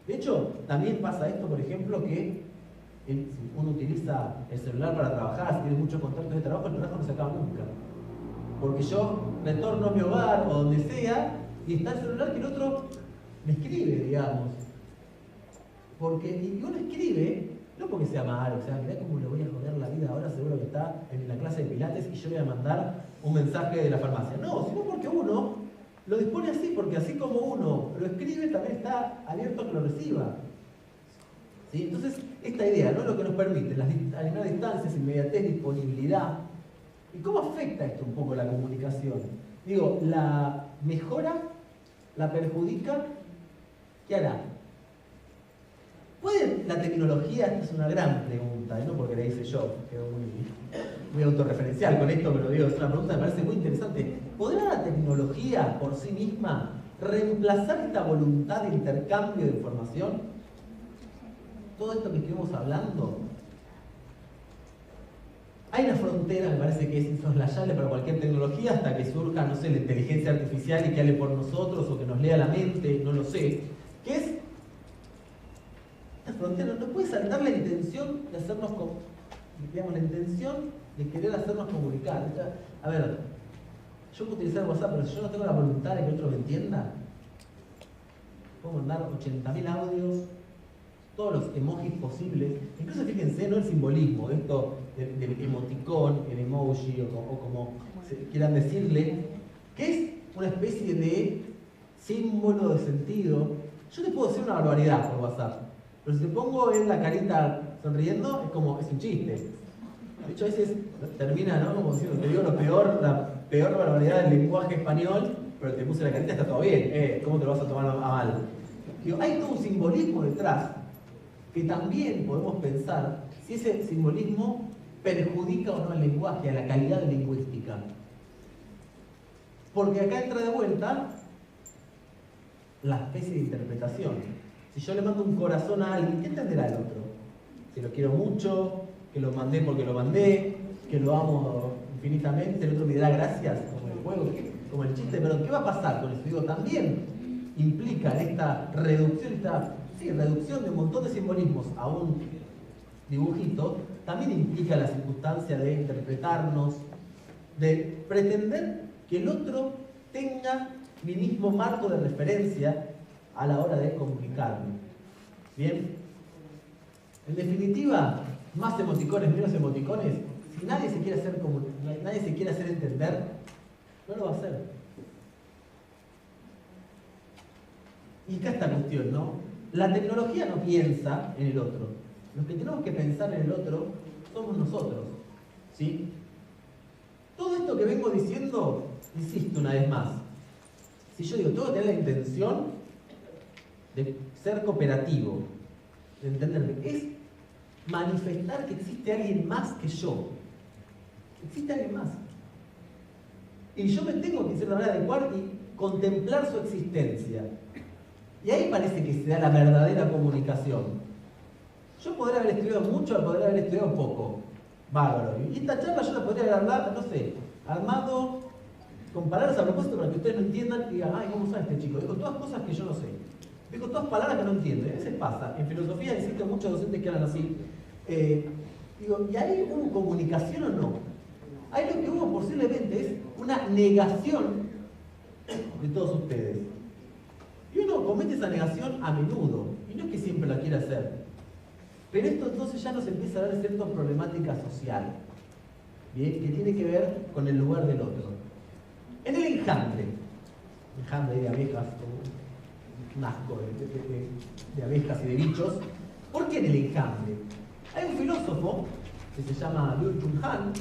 De hecho, también pasa esto, por ejemplo, que si uno utiliza el celular para trabajar, si tiene muchos contactos de trabajo, el trabajo no se acaba nunca. Porque yo retorno a mi hogar o donde sea, y está el celular que el otro me escribe, digamos. Y uno escribe, no porque sea malo, o sea, mirá cómo le voy a joder la vida ahora, seguro que está en la clase de pilates y yo voy a mandar un mensaje de la farmacia. No, sino porque uno lo dispone así, porque así como uno lo escribe, también está abierto a que lo reciba. ¿Sí? Entonces, esta idea, ¿no? Lo que nos permite, eliminar distancias, inmediatez, disponibilidad. ¿Y cómo afecta esto un poco la comunicación? Digo, ¿la mejora? ¿La perjudica? ¿Qué hará? ¿Puede la tecnología? Esta es una gran pregunta, no porque la hice yo, quedo muy autorreferencial con esto, pero digo, es una pregunta que me parece muy interesante. ¿Podrá la tecnología por sí misma reemplazar esta voluntad de intercambio de información? Todo esto que estuvimos hablando. Hay una frontera, me parece que es insoslayable para cualquier tecnología hasta que surja, no sé, la inteligencia artificial y que hable por nosotros o que nos lea la mente, no lo sé, que es esta frontera no puede saltar la intención de hacernos, digamos, la intención de querer hacernos comunicar. O sea, a ver, yo puedo utilizar WhatsApp, pero si yo no tengo la voluntad de que otro me entienda, puedo mandar 80.000 audios, todos los emojis posibles, incluso fíjense, no el simbolismo, esto del emoticón, el emoji o como quieran decirle, que es una especie de símbolo de sentido. Yo te puedo decir una barbaridad por WhatsApp, pero si te pongo en la carita sonriendo, es un chiste. De hecho, a veces termina, ¿no? Como diciendo, te digo la peor barbaridad del lenguaje español, pero te puse la carita, está todo bien. ¿Cómo te lo vas a tomar a mal? Digo, hay todo un simbolismo detrás que también podemos pensar si ese simbolismo perjudica o no el lenguaje, a la calidad lingüística. Porque acá entra de vuelta la especie de interpretación. Si yo le mando un corazón a alguien, ¿qué entenderá el otro? Que lo quiero mucho, que lo mandé porque lo mandé, que lo amo infinitamente, el otro me dirá gracias, como el juego, como el chiste, pero ¿qué va a pasar con eso? Digo, también implica esta reducción, reducción de un montón de simbolismos a un dibujito, también implica la circunstancia de interpretarnos, de pretender que el otro tenga mi mismo marco de referencia a la hora de comunicarme. ¿Bien? En definitiva, más emoticones, menos emoticones, si nadie se quiere hacer entender, no lo va a hacer. Y acá está la cuestión, ¿no? La tecnología no piensa en el otro. Los que tenemos que pensar en el otro somos nosotros, ¿sí? Todo esto que vengo diciendo, insisto una vez más, si yo digo, tengo que tener la intención de ser cooperativo, de entenderme, es manifestar que existe alguien más que yo. Existe alguien más. Y yo me tengo que, de cierta manera, adecuar y contemplar su existencia. Y ahí parece que se da la verdadera comunicación. Yo podría haber estudiado mucho o podría haber estudiado poco. Bárbaro. Y esta charla yo la podría haber hablado, no sé, armado con palabras a propósito para que ustedes no entiendan y digan, ay, ¿cómo sabe este chico? Dijo todas cosas que yo no sé. Dijo todas palabras que no entiendo. Y a veces pasa. En filosofía existen muchos docentes que hablan así. ¿Y ahí hubo comunicación o no? Ahí lo que hubo posiblemente es una negación de todos ustedes. Y uno comete esa negación a menudo. Y no es que siempre la quiera hacer. Pero esto entonces ya nos empieza a dar cierta problemática social. ¿Bien? Que tiene que ver con el lugar del otro. En el enjambre de abejas, un asco de abejas y de bichos. ¿Por qué en el enjambre? Hay un filósofo que se llama Byung-Chul Han,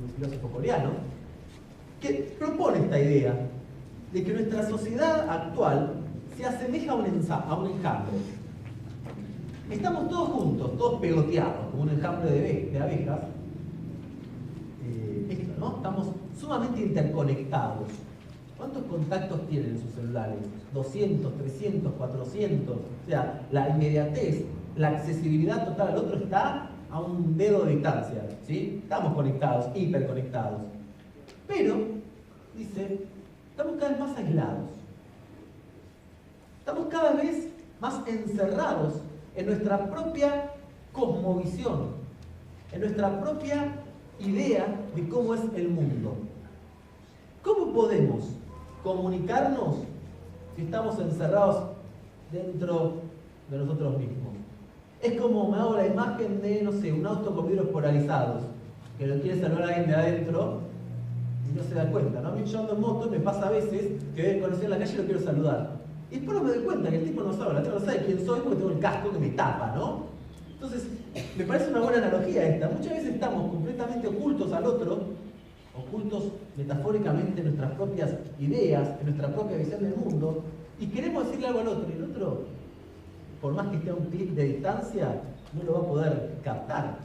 un filósofo coreano, que propone esta idea de que nuestra sociedad actual se asemeja a un enjambre. Estamos todos juntos, todos pegoteados, como un enjambre de abejas. ¿No? Estamos sumamente interconectados. ¿Cuántos contactos tienen en sus celulares? 200, 300, 400. O sea, la inmediatez, la accesibilidad total al otro está a un dedo de distancia. ¿Sí? Estamos conectados, hiperconectados. Pero, dice, estamos cada vez más aislados. Estamos cada vez más encerrados en nuestra propia cosmovisión, en nuestra propia idea de cómo es el mundo. ¿Cómo podemos comunicarnos si estamos encerrados dentro de nosotros mismos? Es como me hago la imagen de, no sé, un auto con vidrios polarizados, que lo quiere salvar a alguien de adentro y no se da cuenta, ¿no? A mí yo ando en moto, me pasa a veces que conocí en la calle y lo quiero saludar. Y después no me doy cuenta que el tipo no sabe, no sabe quién soy porque tengo el casco que me tapa, ¿no? Entonces, me parece una buena analogía esta. Muchas veces estamos completamente ocultos al otro, ocultos metafóricamente en nuestras propias ideas, en nuestra propia visión del mundo, y queremos decirle algo al otro, y el otro, por más que esté a un clic de distancia, no lo va a poder captar.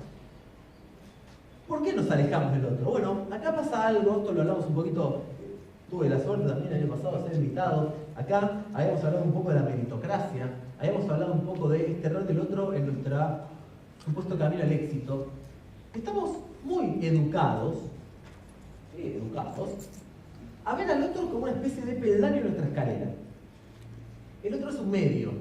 ¿Por qué nos alejamos del otro? Bueno, acá pasa algo, esto lo hablamos un poquito, tuve la suerte también el año pasado de ser invitado. Acá habíamos hablado un poco de la meritocracia, habíamos hablado un poco de este rol del otro en nuestro supuesto camino al éxito. Estamos muy educados a ver al otro como una especie de peldaño en nuestra escalera. El otro es un medio,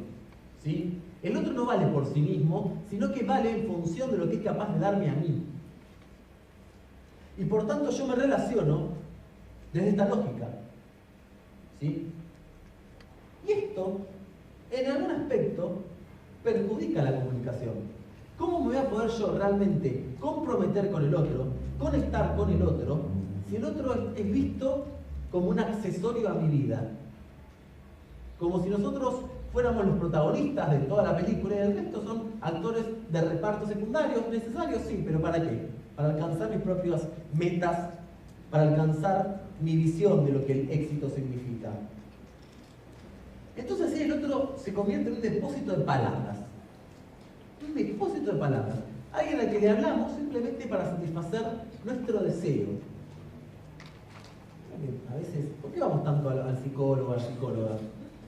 ¿sí? El otro no vale por sí mismo, sino que vale en función de lo que es capaz de darme a mí. Y por tanto yo me relaciono desde esta lógica. ¿Sí? Y esto, en algún aspecto, perjudica la comunicación. ¿Cómo me voy a poder yo realmente comprometer con el otro, conectar con el otro, si el otro es visto como un accesorio a mi vida? Como si nosotros fuéramos los protagonistas de toda la película y el resto son actores de reparto secundarios, necesarios, sí, pero ¿para qué? Para alcanzar mis propias metas, para alcanzar mi visión de lo que el éxito significa. Entonces así el otro se convierte en un depósito de palabras. Un depósito de palabras. Alguien al que le hablamos simplemente para satisfacer nuestro deseo. A veces, ¿por qué vamos tanto al psicólogo, a la psicóloga?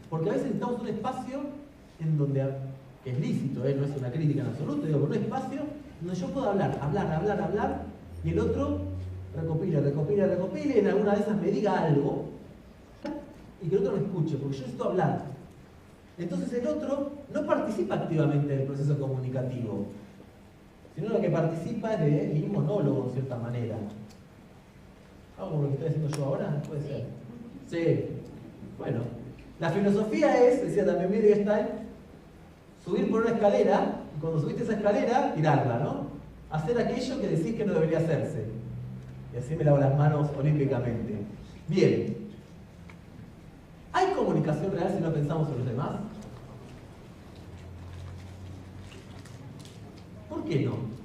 Porque a veces necesitamos un espacio en donde, que es lícito, no es una crítica en absoluto, digo, pero un espacio donde yo puedo hablar, y el otro recopila, y en alguna de esas me diga algo, y que el otro me escuche, porque yo necesito hablar. Entonces el otro no participa activamente del proceso comunicativo, sino lo que participa es de mi monólogo, en cierta manera. ¿Algo como lo que estoy haciendo yo ahora? ¿Puede ser? Sí. Bueno, la filosofía es, decía también Wittgenstein, subir por una escalera, y cuando subiste esa escalera, tirarla, ¿no? Hacer aquello que decís que no debería hacerse. Y así me lavo las manos olímpicamente. Bien. ¿Hay comunicación real si no pensamos en los demás? ¿Por qué no?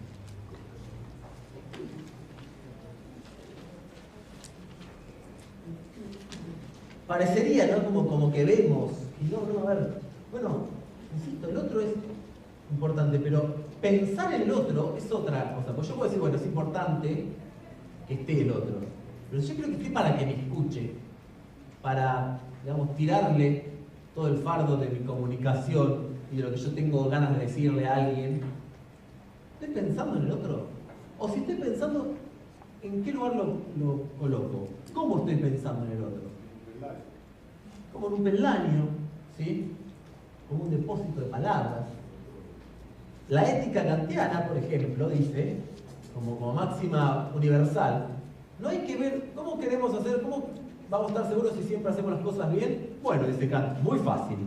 Parecería, ¿no? Como que vemos, y no, a ver, bueno, insisto, el otro es importante, pero pensar en el otro es otra cosa. Pues yo puedo decir, bueno, es importante que esté el otro, pero yo creo que esté para que me escuche, para, digamos, tirarle todo el fardo de mi comunicación y de lo que yo tengo ganas de decirle a alguien. ¿Estoy pensando en el otro? O si estoy pensando, ¿en qué lugar lo coloco? ¿Cómo estoy pensando en el otro? Como en un peldaño, ¿sí? Como un depósito de palabras. La ética kantiana, por ejemplo, dice, como máxima universal, no hay que ver cómo queremos hacer, cómo vamos a estar seguros si siempre hacemos las cosas bien. Bueno, dice Kant, muy fácil.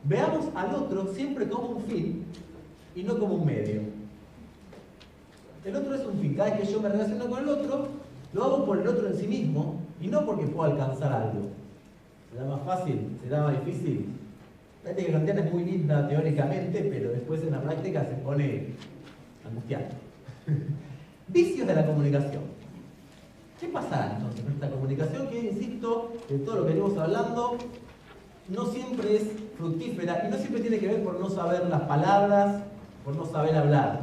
Veamos al otro siempre como un fin y no como un medio. El otro es un fin. Cada vez que yo me relaciono con el otro, lo hago por el otro en sí mismo y no porque pueda alcanzar algo. ¿Será más fácil? ¿Será más difícil? La ética kantiana es muy linda teóricamente, pero después en la práctica se pone angustiante. Vicios de la comunicación. ¿Qué pasará entonces con esta comunicación que, insisto, de todo lo que venimos hablando, no siempre es fructífera y no siempre tiene que ver por no saber las palabras, por no saber hablar?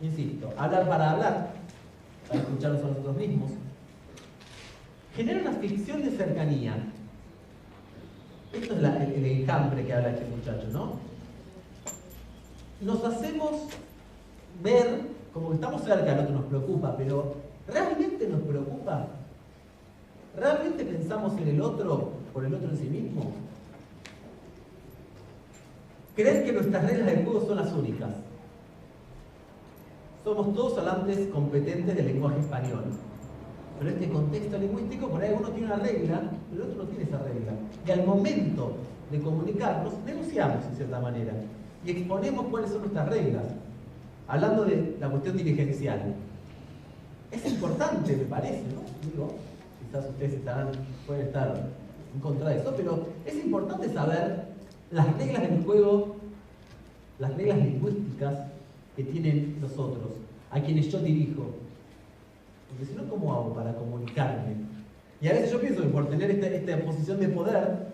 Insisto, hablar, para escucharnos a nosotros mismos. Genera una ficción de cercanía. Esto es el enjambre que habla este muchacho, ¿no? Nos hacemos ver como que estamos cerca, el otro nos preocupa, pero ¿realmente nos preocupa? ¿Realmente pensamos en el otro por el otro en sí mismo? ¿Creen que nuestras reglas del juego son las únicas? Somos todos hablantes competentes del lenguaje español. Pero este contexto lingüístico, por ahí uno tiene una regla, el otro no tiene esa regla. Y al momento de comunicarnos, negociamos en cierta manera. Y exponemos cuáles son nuestras reglas. Hablando de la cuestión dirigencial. Es importante, me parece, ¿no? Digo, quizás ustedes pueden estar en contra de eso, pero es importante saber las reglas del juego, las reglas lingüísticas que tienen los otros, a quienes yo dirijo. Porque si no, ¿cómo hago para comunicarme? Y a veces yo pienso que por tener esta posición de poder,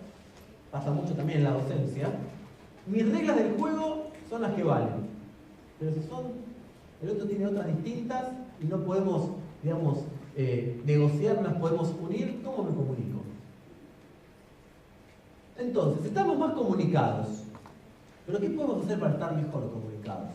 pasa mucho también en la docencia, mis reglas del juego son las que valen. Pero si el otro tiene otras distintas y no podemos, digamos, negociar, las podemos unir, ¿cómo me comunico? Entonces, estamos más comunicados. ¿Pero qué podemos hacer para estar mejor comunicados?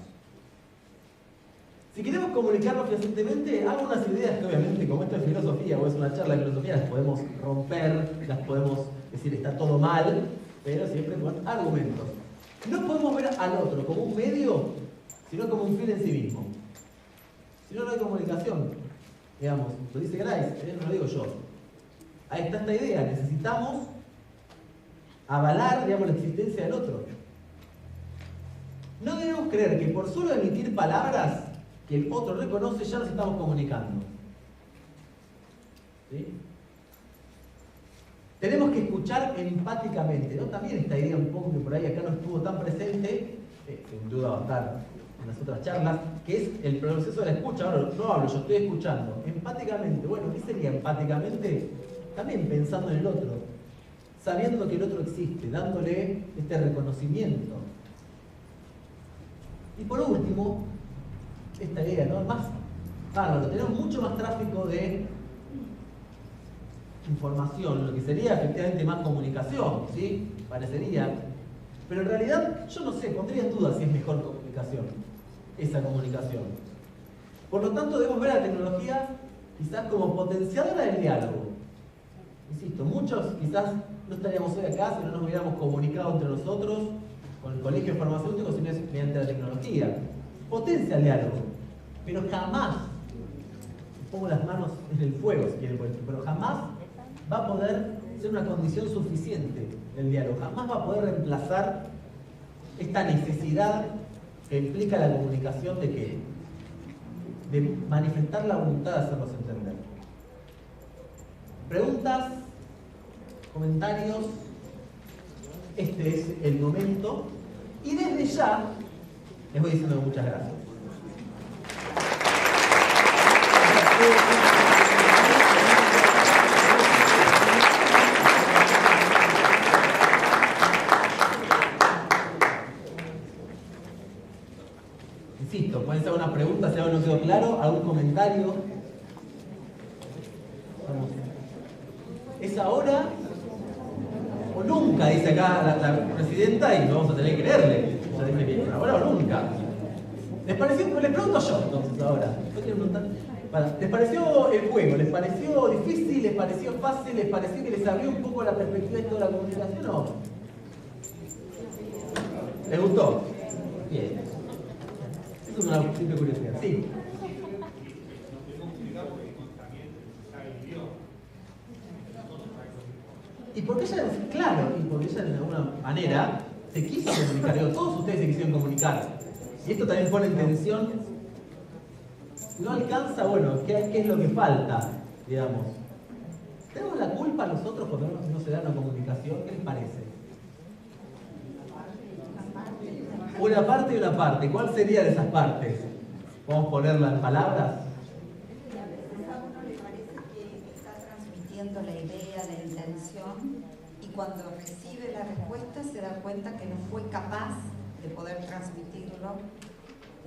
Si queremos comunicarnos fehacientemente, hago unas ideas que obviamente, como esto es filosofía o es una charla de filosofía, las podemos romper, las podemos decir está todo mal, pero siempre con argumentos. No podemos ver al otro como un medio, sino como un fin en sí mismo. Si no, no hay comunicación. Digamos, lo dice Grice, no lo digo yo. Ahí está esta idea, necesitamos avalar, digamos, la existencia del otro. No debemos creer que por solo emitir palabras que el otro reconoce ya nos estamos comunicando. ¿Sí? Tenemos que escuchar empáticamente, ¿no? También esta idea un poco que por ahí acá no estuvo tan presente, sin duda va a estar en las otras charlas, que es el proceso de la escucha. Ahora no hablo, yo estoy escuchando. Empáticamente, bueno, ¿qué sería empáticamente? También pensando en el otro, sabiendo que el otro existe, dándole este reconocimiento. Y por último, esta idea, ¿no? Más bárbaro, tenemos mucho más tráfico de información, lo que sería efectivamente más comunicación, ¿sí? Parecería. Pero en realidad, yo no sé, pondría en duda si es mejor comunicación, esa comunicación. Por lo tanto, debemos ver a la tecnología quizás como potenciadora del diálogo. Insisto, muchos quizás no estaríamos hoy acá si no nos hubiéramos comunicado entre nosotros, con el colegio farmacéutico, sino es mediante la tecnología. Potencia el diálogo, pero jamás, pongo las manos en el fuego si quieren, pero jamás va a poder ser una condición suficiente el diálogo, jamás va a poder reemplazar esta necesidad que implica la comunicación de qué? De manifestar la voluntad de hacernos entender. Preguntas, comentarios, este es el momento y desde ya les voy diciendo muchas gracias. Insisto, pueden ser una pregunta si algo no quedó claro, algún comentario. Vamos. ¿Es ahora o nunca? Dice acá la presidenta y vamos a tener que creerle. Ya dije bien, ahora o nunca. ¿Les pareció? Les pregunto yo entonces ahora. ¿Yo quiero preguntar? ¿Les pareció el juego? ¿Les pareció difícil? ¿Les pareció fácil? ¿Les pareció que les abrió un poco la perspectiva de toda la comunicación o no? ¿Les gustó? Bien. Es una simple curiosidad. Sí. Y porque ella, claro, y porque ella de alguna manera se quiso comunicar, digo, todos ustedes se quisieron comunicar. Y esto también pone en tensión. No alcanza, bueno, ¿qué es lo que falta? Digamos. ¿Tenemos la culpa nosotros porque no se da una comunicación? ¿Qué les parece? Una parte y una parte. ¿Cuál sería de esas partes? ¿Podemos ponerla en palabras? Y a veces a uno le parece que está transmitiendo la idea, la intención, y cuando recibe la respuesta se da cuenta que no fue capaz de poder transmitirlo,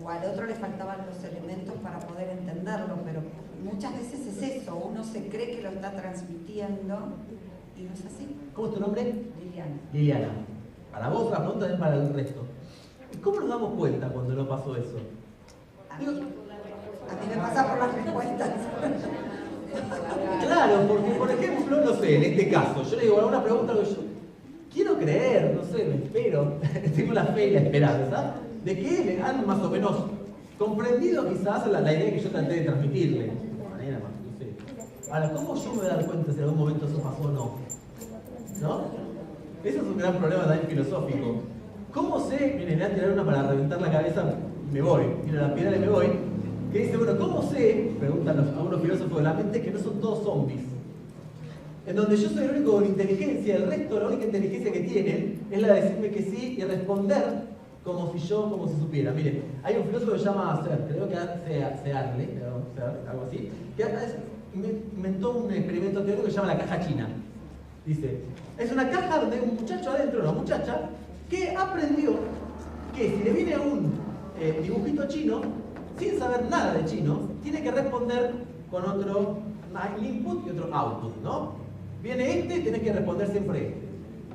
o al otro le faltaban los elementos para poder entenderlo, pero muchas veces es eso, uno se cree que lo está transmitiendo y no es así. ¿Cómo es tu nombre? Liliana. Liliana. Para vos la pregunta es para el resto. ¿Y cómo nos damos cuenta cuando no pasó eso? A mí me pasa por las respuestas. Claro, porque por ejemplo, no sé, en este caso, yo le digo alguna pregunta que yo quiero creer, no sé, me espero, tengo la fe y la esperanza de que le han más o menos comprendido quizás la idea que yo traté de transmitirle. De manera más, no sé. Ahora, ¿cómo yo me voy a dar cuenta si en algún momento eso pasó o no? ¿No? Eso es un gran problema también filosófico. ¿Cómo sé? Miren, me voy a tirar una para reventar la cabeza y me voy. Tiro la piedra y me voy. Que dice, bueno, ¿cómo sé? Preguntan algunos filósofos de la mente que no son todos zombies. En donde yo soy el único con inteligencia, el resto, la única inteligencia que tienen es la de decirme que sí y responder como si supiera. Miren, hay un filósofo que se llama creo que Searle, algo así, que inventó un experimento teórico que se llama la caja china. Dice, es una caja donde hay un muchacho adentro, una muchacha, que aprendió que si le viene un dibujito chino, sin saber nada de chino, tiene que responder con otro input y otro output, ¿no? Viene este, tenés que responder siempre este.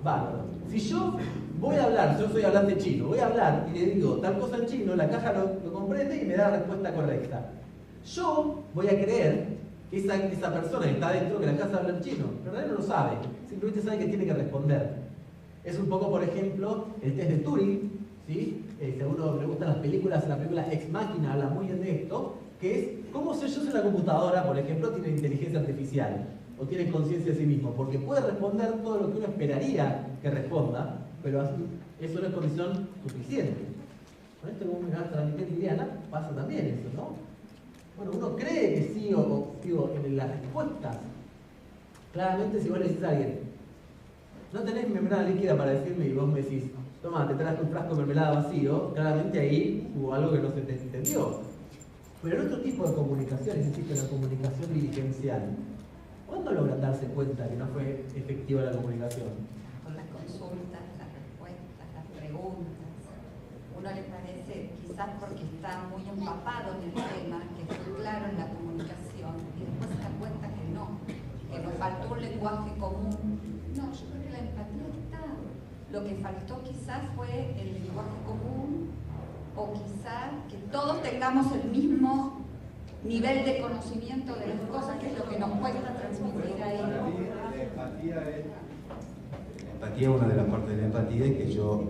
Bárbaro. Si yo voy a hablar, yo soy hablante chino, voy a hablar y le digo tal cosa en chino, la caja lo comprende y me da la respuesta correcta. Yo voy a creer que esa persona que está adentro, que la caja habla en chino, pero en realidad no lo sabe, simplemente sabe que tiene que responder. Es un poco, por ejemplo, el test de Turing, ¿sí? Si a uno le gustan las películas, la película Ex Machina habla muy bien de esto, que es cómo sé yo si una computadora, por ejemplo, tiene inteligencia artificial o tiene conciencia de sí mismo, porque puede responder todo lo que uno esperaría que responda, pero así, eso no es condición suficiente. Con esto que vos me vas a transmitir, Liliana, pasa también eso, ¿no? Bueno, uno cree que sí o digo, en las respuestas. Claramente, si vos le decís a alguien, no tenés mermelada líquida para decirme, y vos me decís, toma, te traes un frasco de mermelada vacío, claramente ahí hubo algo que no se te entendió. Pero en otro tipo de comunicación, es decir, la comunicación diligencial, ¿cuándo logran darse cuenta que no fue efectiva la comunicación? Con las consultas, las respuestas, las preguntas. Uno le parece, quizás porque está muy empapado en el tema, que fue claro en la comunicación, y después se da cuenta que no, que nos faltó un lenguaje común. No, yo creo que la empatía está. Lo que faltó quizás fue el lenguaje común, o quizás que todos tengamos el mismo nivel de conocimiento de las cosas, que es lo que nos cuesta transmitir ahí. La empatía, una de las partes de la empatía es que yo,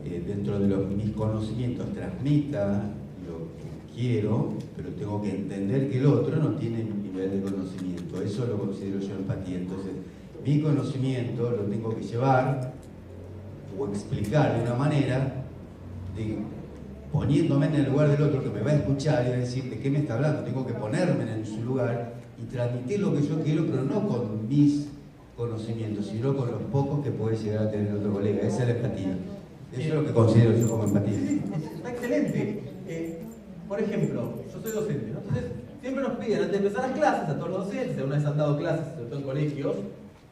dentro de mis conocimientos, transmita lo que quiero, pero tengo que entender que el otro no tiene mi nivel de conocimiento. Eso lo considero yo empatía. Entonces, mi conocimiento lo tengo que llevar o explicar de una manera poniéndome en el lugar del otro que me va a escuchar y va a decir de qué me está hablando. Tengo que ponerme en su lugar y transmitir lo que yo quiero, pero no con mis conocimientos, sino con los pocos que puede llegar a tener otro colega. Esa es la empatía. Eso es lo que considero yo como empatía. Sí, está excelente. Por ejemplo, yo soy docente, ¿no? Entonces, siempre nos piden, antes de empezar las clases, a todos los docentes, alguna vez han dado clases, sobre todo en colegios,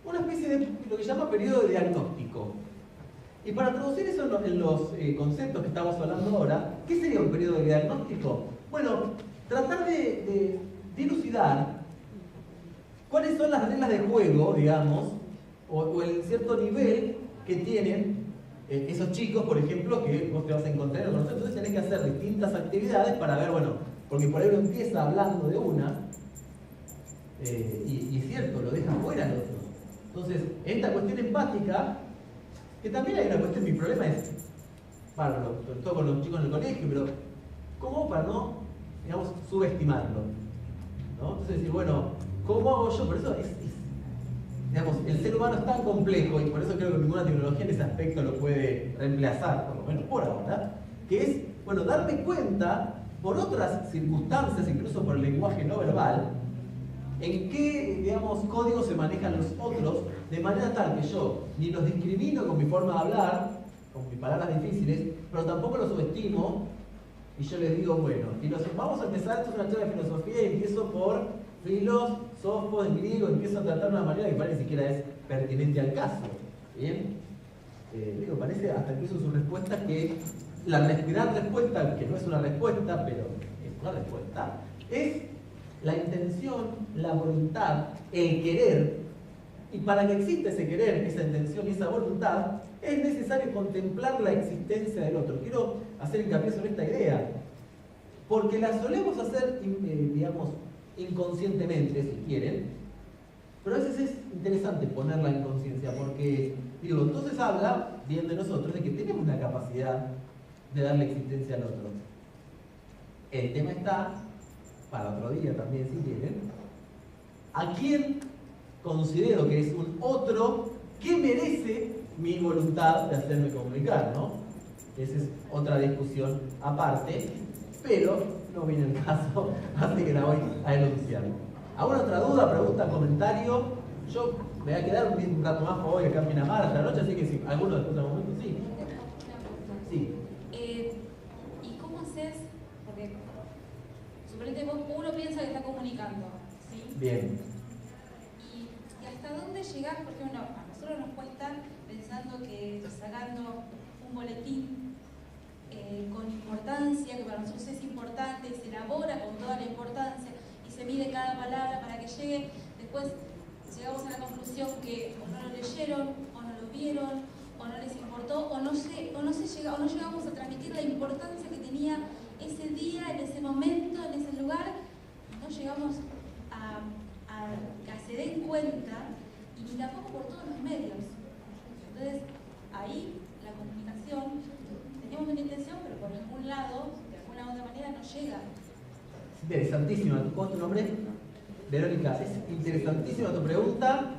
una especie de lo que se llama periodo de diagnóstico. Y para traducir eso en los conceptos que estamos hablando ahora, ¿qué sería un periodo de diagnóstico? Bueno, tratar de dilucidar cuáles son las reglas de juego, digamos, o el cierto nivel que tienen esos chicos, por ejemplo, que vos te vas a encontrar con nosotros. Entonces tenés que hacer distintas actividades para ver, bueno, porque por ahí uno empieza hablando de una, y es cierto, lo deja fuera el otro. Entonces, esta cuestión empática, que también hay una cuestión, mi problema es, sobre todo con los chicos en el colegio, pero ¿cómo para no, digamos, subestimarlo? ¿No? Entonces decir, bueno, ¿cómo hago yo? Por eso digamos, el ser humano es tan complejo, y por eso creo que ninguna tecnología en ese aspecto lo puede reemplazar, por lo menos por ahora, que es, bueno, darme cuenta, por otras circunstancias, incluso por el lenguaje no verbal, en qué, digamos, códigos se manejan los otros, de manera tal que yo ni los discrimino con mi forma de hablar, con mis palabras difíciles, pero tampoco los subestimo, y yo les digo, bueno, vamos a empezar, esto es una charla de filosofía, y empiezo por filósofos en griego, empiezo a tratar de una manera que parece ni siquiera es pertinente al caso. ¿Bien? Digo, parece hasta incluso su respuesta que la gran respuesta, que no es una respuesta, pero es una respuesta, es la intención, la voluntad, el querer. Y para que exista ese querer, esa intención y esa voluntad, es necesario contemplar la existencia del otro. Quiero hacer hincapié sobre esta idea, porque la solemos hacer, digamos, inconscientemente, si quieren, pero a veces es interesante ponerla en conciencia, porque, digo, entonces habla bien de nosotros, de que tenemos la capacidad de darle existencia al otro. El tema está, para otro día también, si quieren, ¿a quién considero que es un otro que merece mi voluntad de hacerme comunicar, ¿no? Esa es otra discusión aparte, pero no viene el caso, así que la voy a enunciar. ¿Alguna otra duda, pregunta, comentario? Yo me voy a quedar un rato más por hoy acá en Pinamar hasta la noche, así que si alguno después de un momento, sí. Sí. ¿Y cómo haces? Porque suponete uno piensa que está comunicando, ¿sí? Bien. ¿Y hasta dónde llegar? Porque a nosotros nos cuesta pensando que sacando un boletín con importancia, que para nosotros es importante, y se elabora con toda la importancia, y se mide cada palabra para que llegue, después llegamos a la conclusión que o no lo leyeron, o no lo vieron, o no les importó, o no llegamos a transmitir la importancia que tenía ese día, en ese momento, en ese lugar, no llegamos a que se den cuenta, y tampoco por todos los medios. Entonces, ahí interesantísima. ¿Cómo es tu nombre? Verónica, es interesantísima tu pregunta.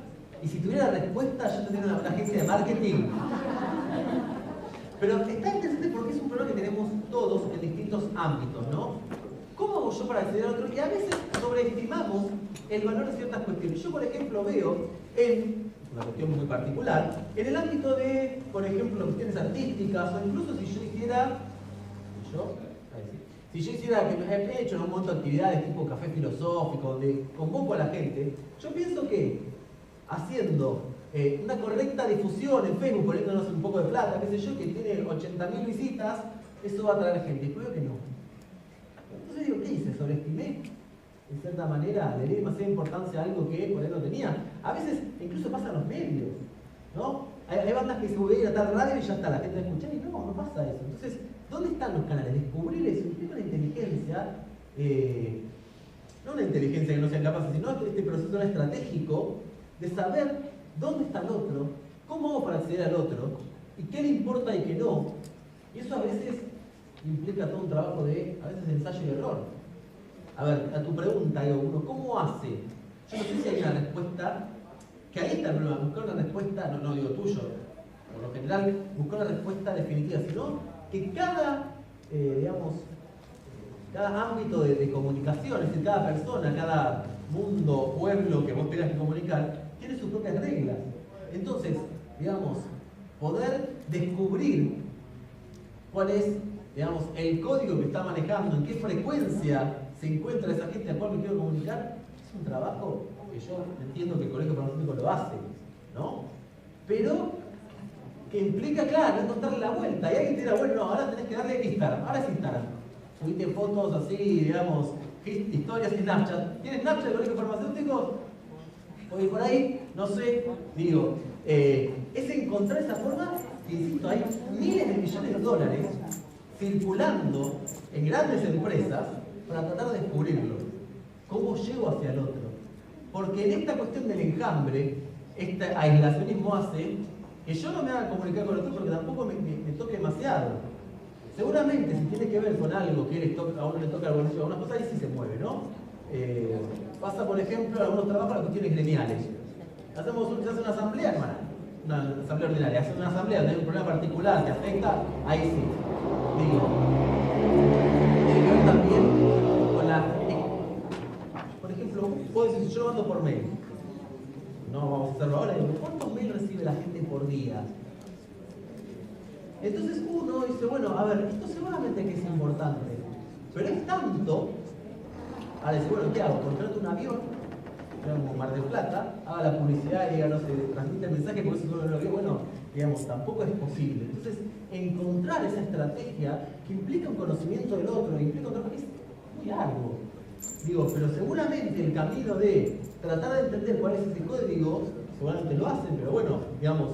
Y si tuviera respuesta, yo tendría una agencia de marketing. Pero está interesante porque es un problema que tenemos todos en distintos ámbitos, ¿no? ¿Cómo hago yo para acceder a otro? Y a veces sobreestimamos el valor de ciertas cuestiones. Yo, por ejemplo, veo en una cuestión muy particular, en el ámbito de, por ejemplo, cuestiones artísticas, o incluso si yo hiciera, que me he hecho en un montón de actividades tipo café filosófico, donde convoco a la gente, yo pienso que haciendo una correcta difusión en Facebook, poniéndonos un poco de plata, qué sé yo, que tiene 80.000 visitas, eso va a atraer gente. Y creo que no. Entonces digo, ¿qué hice? Sobreestimé. De cierta manera, le di demasiada importancia a algo que por ahí no tenía. A veces incluso pasa en los medios, ¿no? Hay bandas que se vuelven a ir a tal radio y ya está, la gente va a escuchar y no pasa eso. Entonces, ¿dónde están los canales? Descubrir eso, implica una inteligencia, no una inteligencia que no sean capaces, sino este proceso estratégico de saber dónde está el otro, cómo hago para acceder al otro, y qué le importa y qué no. Y eso a veces implica todo un trabajo de, a veces, de ensayo y error. A ver, a tu pregunta, digo, uno, ¿cómo hace? Yo no sé si hay una respuesta, que ahí está el problema, buscar una respuesta, no digo tuyo, por lo general, buscar una respuesta definitiva, sino que cada, cada ámbito de comunicación, es decir, cada persona, cada mundo, pueblo que vos tengas que comunicar, tiene sus propias reglas. Entonces, digamos, poder descubrir cuál es, digamos, el código que está manejando, en qué frecuencia se encuentra esa gente a la cual me quiero comunicar, es un trabajo que yo entiendo que el Colegio Farmacéutico lo hace, ¿no? Pero que implica, claro, no darle la vuelta. Y alguien te dirá, bueno, no, ahora tenés que darle Instagram, ahora es Instagram. Subiste fotos así, digamos, historias en Snapchat. ¿Tienes Snapchat el Colegio Farmacéutico? Oye, por ahí, no sé, digo, es encontrar esa forma, que insisto, hay miles de millones de dólares circulando en grandes empresas para tratar de descubrirlo. ¿Cómo llego hacia el otro? Porque en esta cuestión del enjambre, este aislacionismo hace que yo no me haga comunicar con el otro porque tampoco me toque demasiado. Seguramente si tiene que ver con algo que a uno le toca al bolsillo, algunas cosas ahí sí se mueve, ¿no? Pasa, por ejemplo, en algunos trabajos las cuestiones gremiales. Se hace una asamblea, una asamblea ordinaria, hace una asamblea donde hay un problema particular que afecta, ahí sí. Digo, tiene que ver también con la... Por ejemplo, puedo decir, yo lo mando por mail. No vamos a hacerlo ahora, digo, ¿cuántos mails recibe la gente por día? Entonces uno dice, bueno, a ver, esto seguramente que es importante, pero es tanto. Ahora dice, bueno, ¿qué hago? Contrato un avión, como Mar del Plata, haga la publicidad y diga, no sé, transmite el mensaje, porque eso no lo veo, bueno, digamos, tampoco es posible. Entonces, encontrar esa estrategia que implica un conocimiento del otro, implica otro, es muy largo. Digo, pero seguramente el camino de tratar de entender cuál es ese código, seguramente lo hacen, pero bueno, digamos,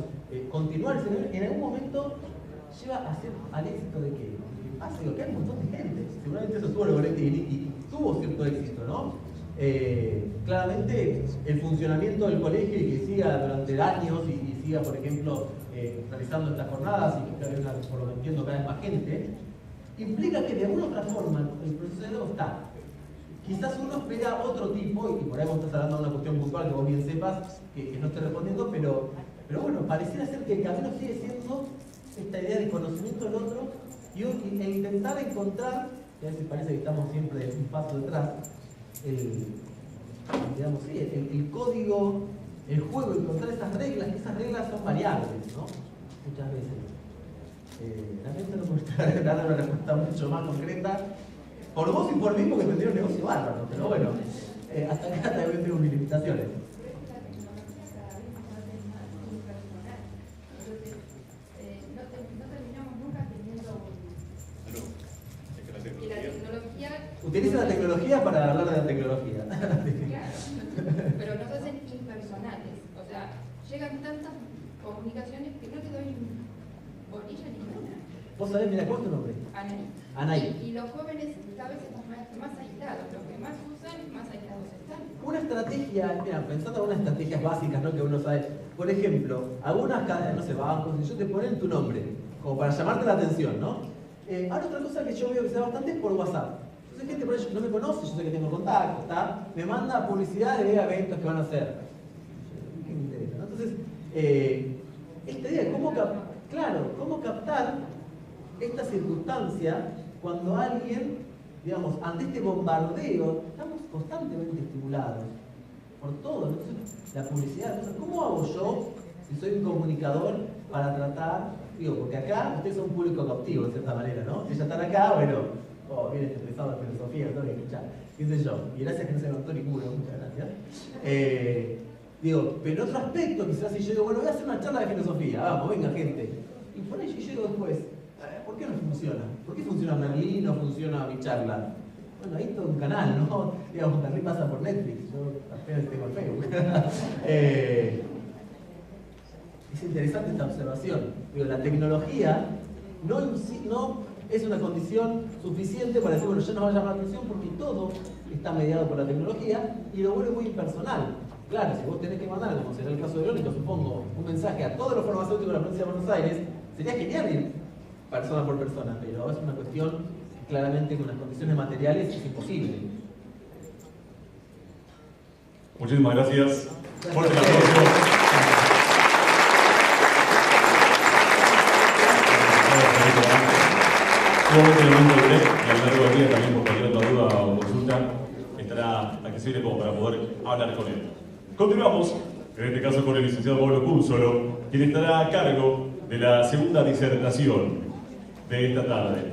continuar en algún momento lleva al éxito de que pase, digo, que hay un montón de gente. Seguramente eso tuvo Logoretti y tuvo cierto éxito, ¿no? Claramente el funcionamiento del colegio y que siga durante años y siga, por ejemplo, realizando estas jornadas y que cada vez, por lo que entiendo, cada vez más gente, implica que de alguna otra forma el proceso de diálogo está. Quizás uno espera otro tipo, y por ahí vos estás hablando de una cuestión puntual que vos bien sepas, que no estoy respondiendo, pero bueno, pareciera ser que el camino sigue siendo esta idea de conocimiento del otro e intentar encontrar, que a veces parece que estamos siempre un paso detrás, el código, el juego, encontrar esas reglas, que esas reglas son variables, ¿no? Muchas veces. Realmente no puedo dar una respuesta mucho más concreta, por vos y por mí, porque tendría un negocio bárbaro, pero bueno, hasta acá también tengo mis limitaciones. Utiliza la tecnología para hablar de la tecnología. Pero nos hacen impersonales. O sea, llegan tantas comunicaciones que no te doy bolilla ni nada. ¿Vos sabés, mira, cuál es tu nombre? Anaí. Anaí. Y los jóvenes cada vez están más aislados. Los que más usan, más aislados están. Una estrategia, mira, pensando en unas estrategias básicas, ¿no? Que uno sabe. Por ejemplo, algunas cadenas, no sé, bancos, y yo te ponen tu nombre, como para llamarte la atención, ¿no? Ahora otra cosa que yo veo que se da bastante es por WhatsApp. Entonces gente por ahí no me conoce, yo sé que tengo contacto, ¿está? Me manda publicidad de eventos que van a hacer. ¿Qué me interesa? ¿No? Entonces, esta idea de cómo captar esta circunstancia cuando alguien, digamos, ante este bombardeo, estamos constantemente estimulados por todo. Entonces, la publicidad, entonces, ¿cómo hago yo, si soy un comunicador, para tratar, digo, porque acá ustedes son un público cautivo de cierta manera, ¿no? Si ya están acá, bueno, vienen interesados en filosofía, no que escuchar, qué sé yo, y gracias que no se levantó ninguno, muchas gracias. Digo, pero en otro aspecto, quizás si yo digo, bueno, voy a hacer una charla de filosofía, vamos, venga gente, y por ahí yo llego después, ¿por qué no funciona? ¿Por qué funciona Merlí y no funciona mi charla? Bueno, ahí todo un canal, ¿no? Digamos, Merlí pasa por Netflix, yo apenas tengo el Facebook. Es interesante esta observación. Digo, la tecnología no es una condición suficiente para decir, bueno, ya nos va a llamar la atención porque todo está mediado por la tecnología y lo vuelve muy impersonal. Claro, si vos tenés que mandar, como será el caso de Verónica, supongo, un mensaje a todos los farmacéuticos de la provincia de Buenos Aires, sería genial ir persona por persona, pero es una cuestión claramente con las condiciones materiales es imposible. Muchísimas gracias. Fuerte el aplauso. Nuevamente el momento de break y a lo largo del día también por cualquier otra duda o consulta estará accesible como para poder hablar con él. Continuamos, en este caso con el licenciado Pablo Cúrsolo, quien estará a cargo de la segunda disertación de esta tarde.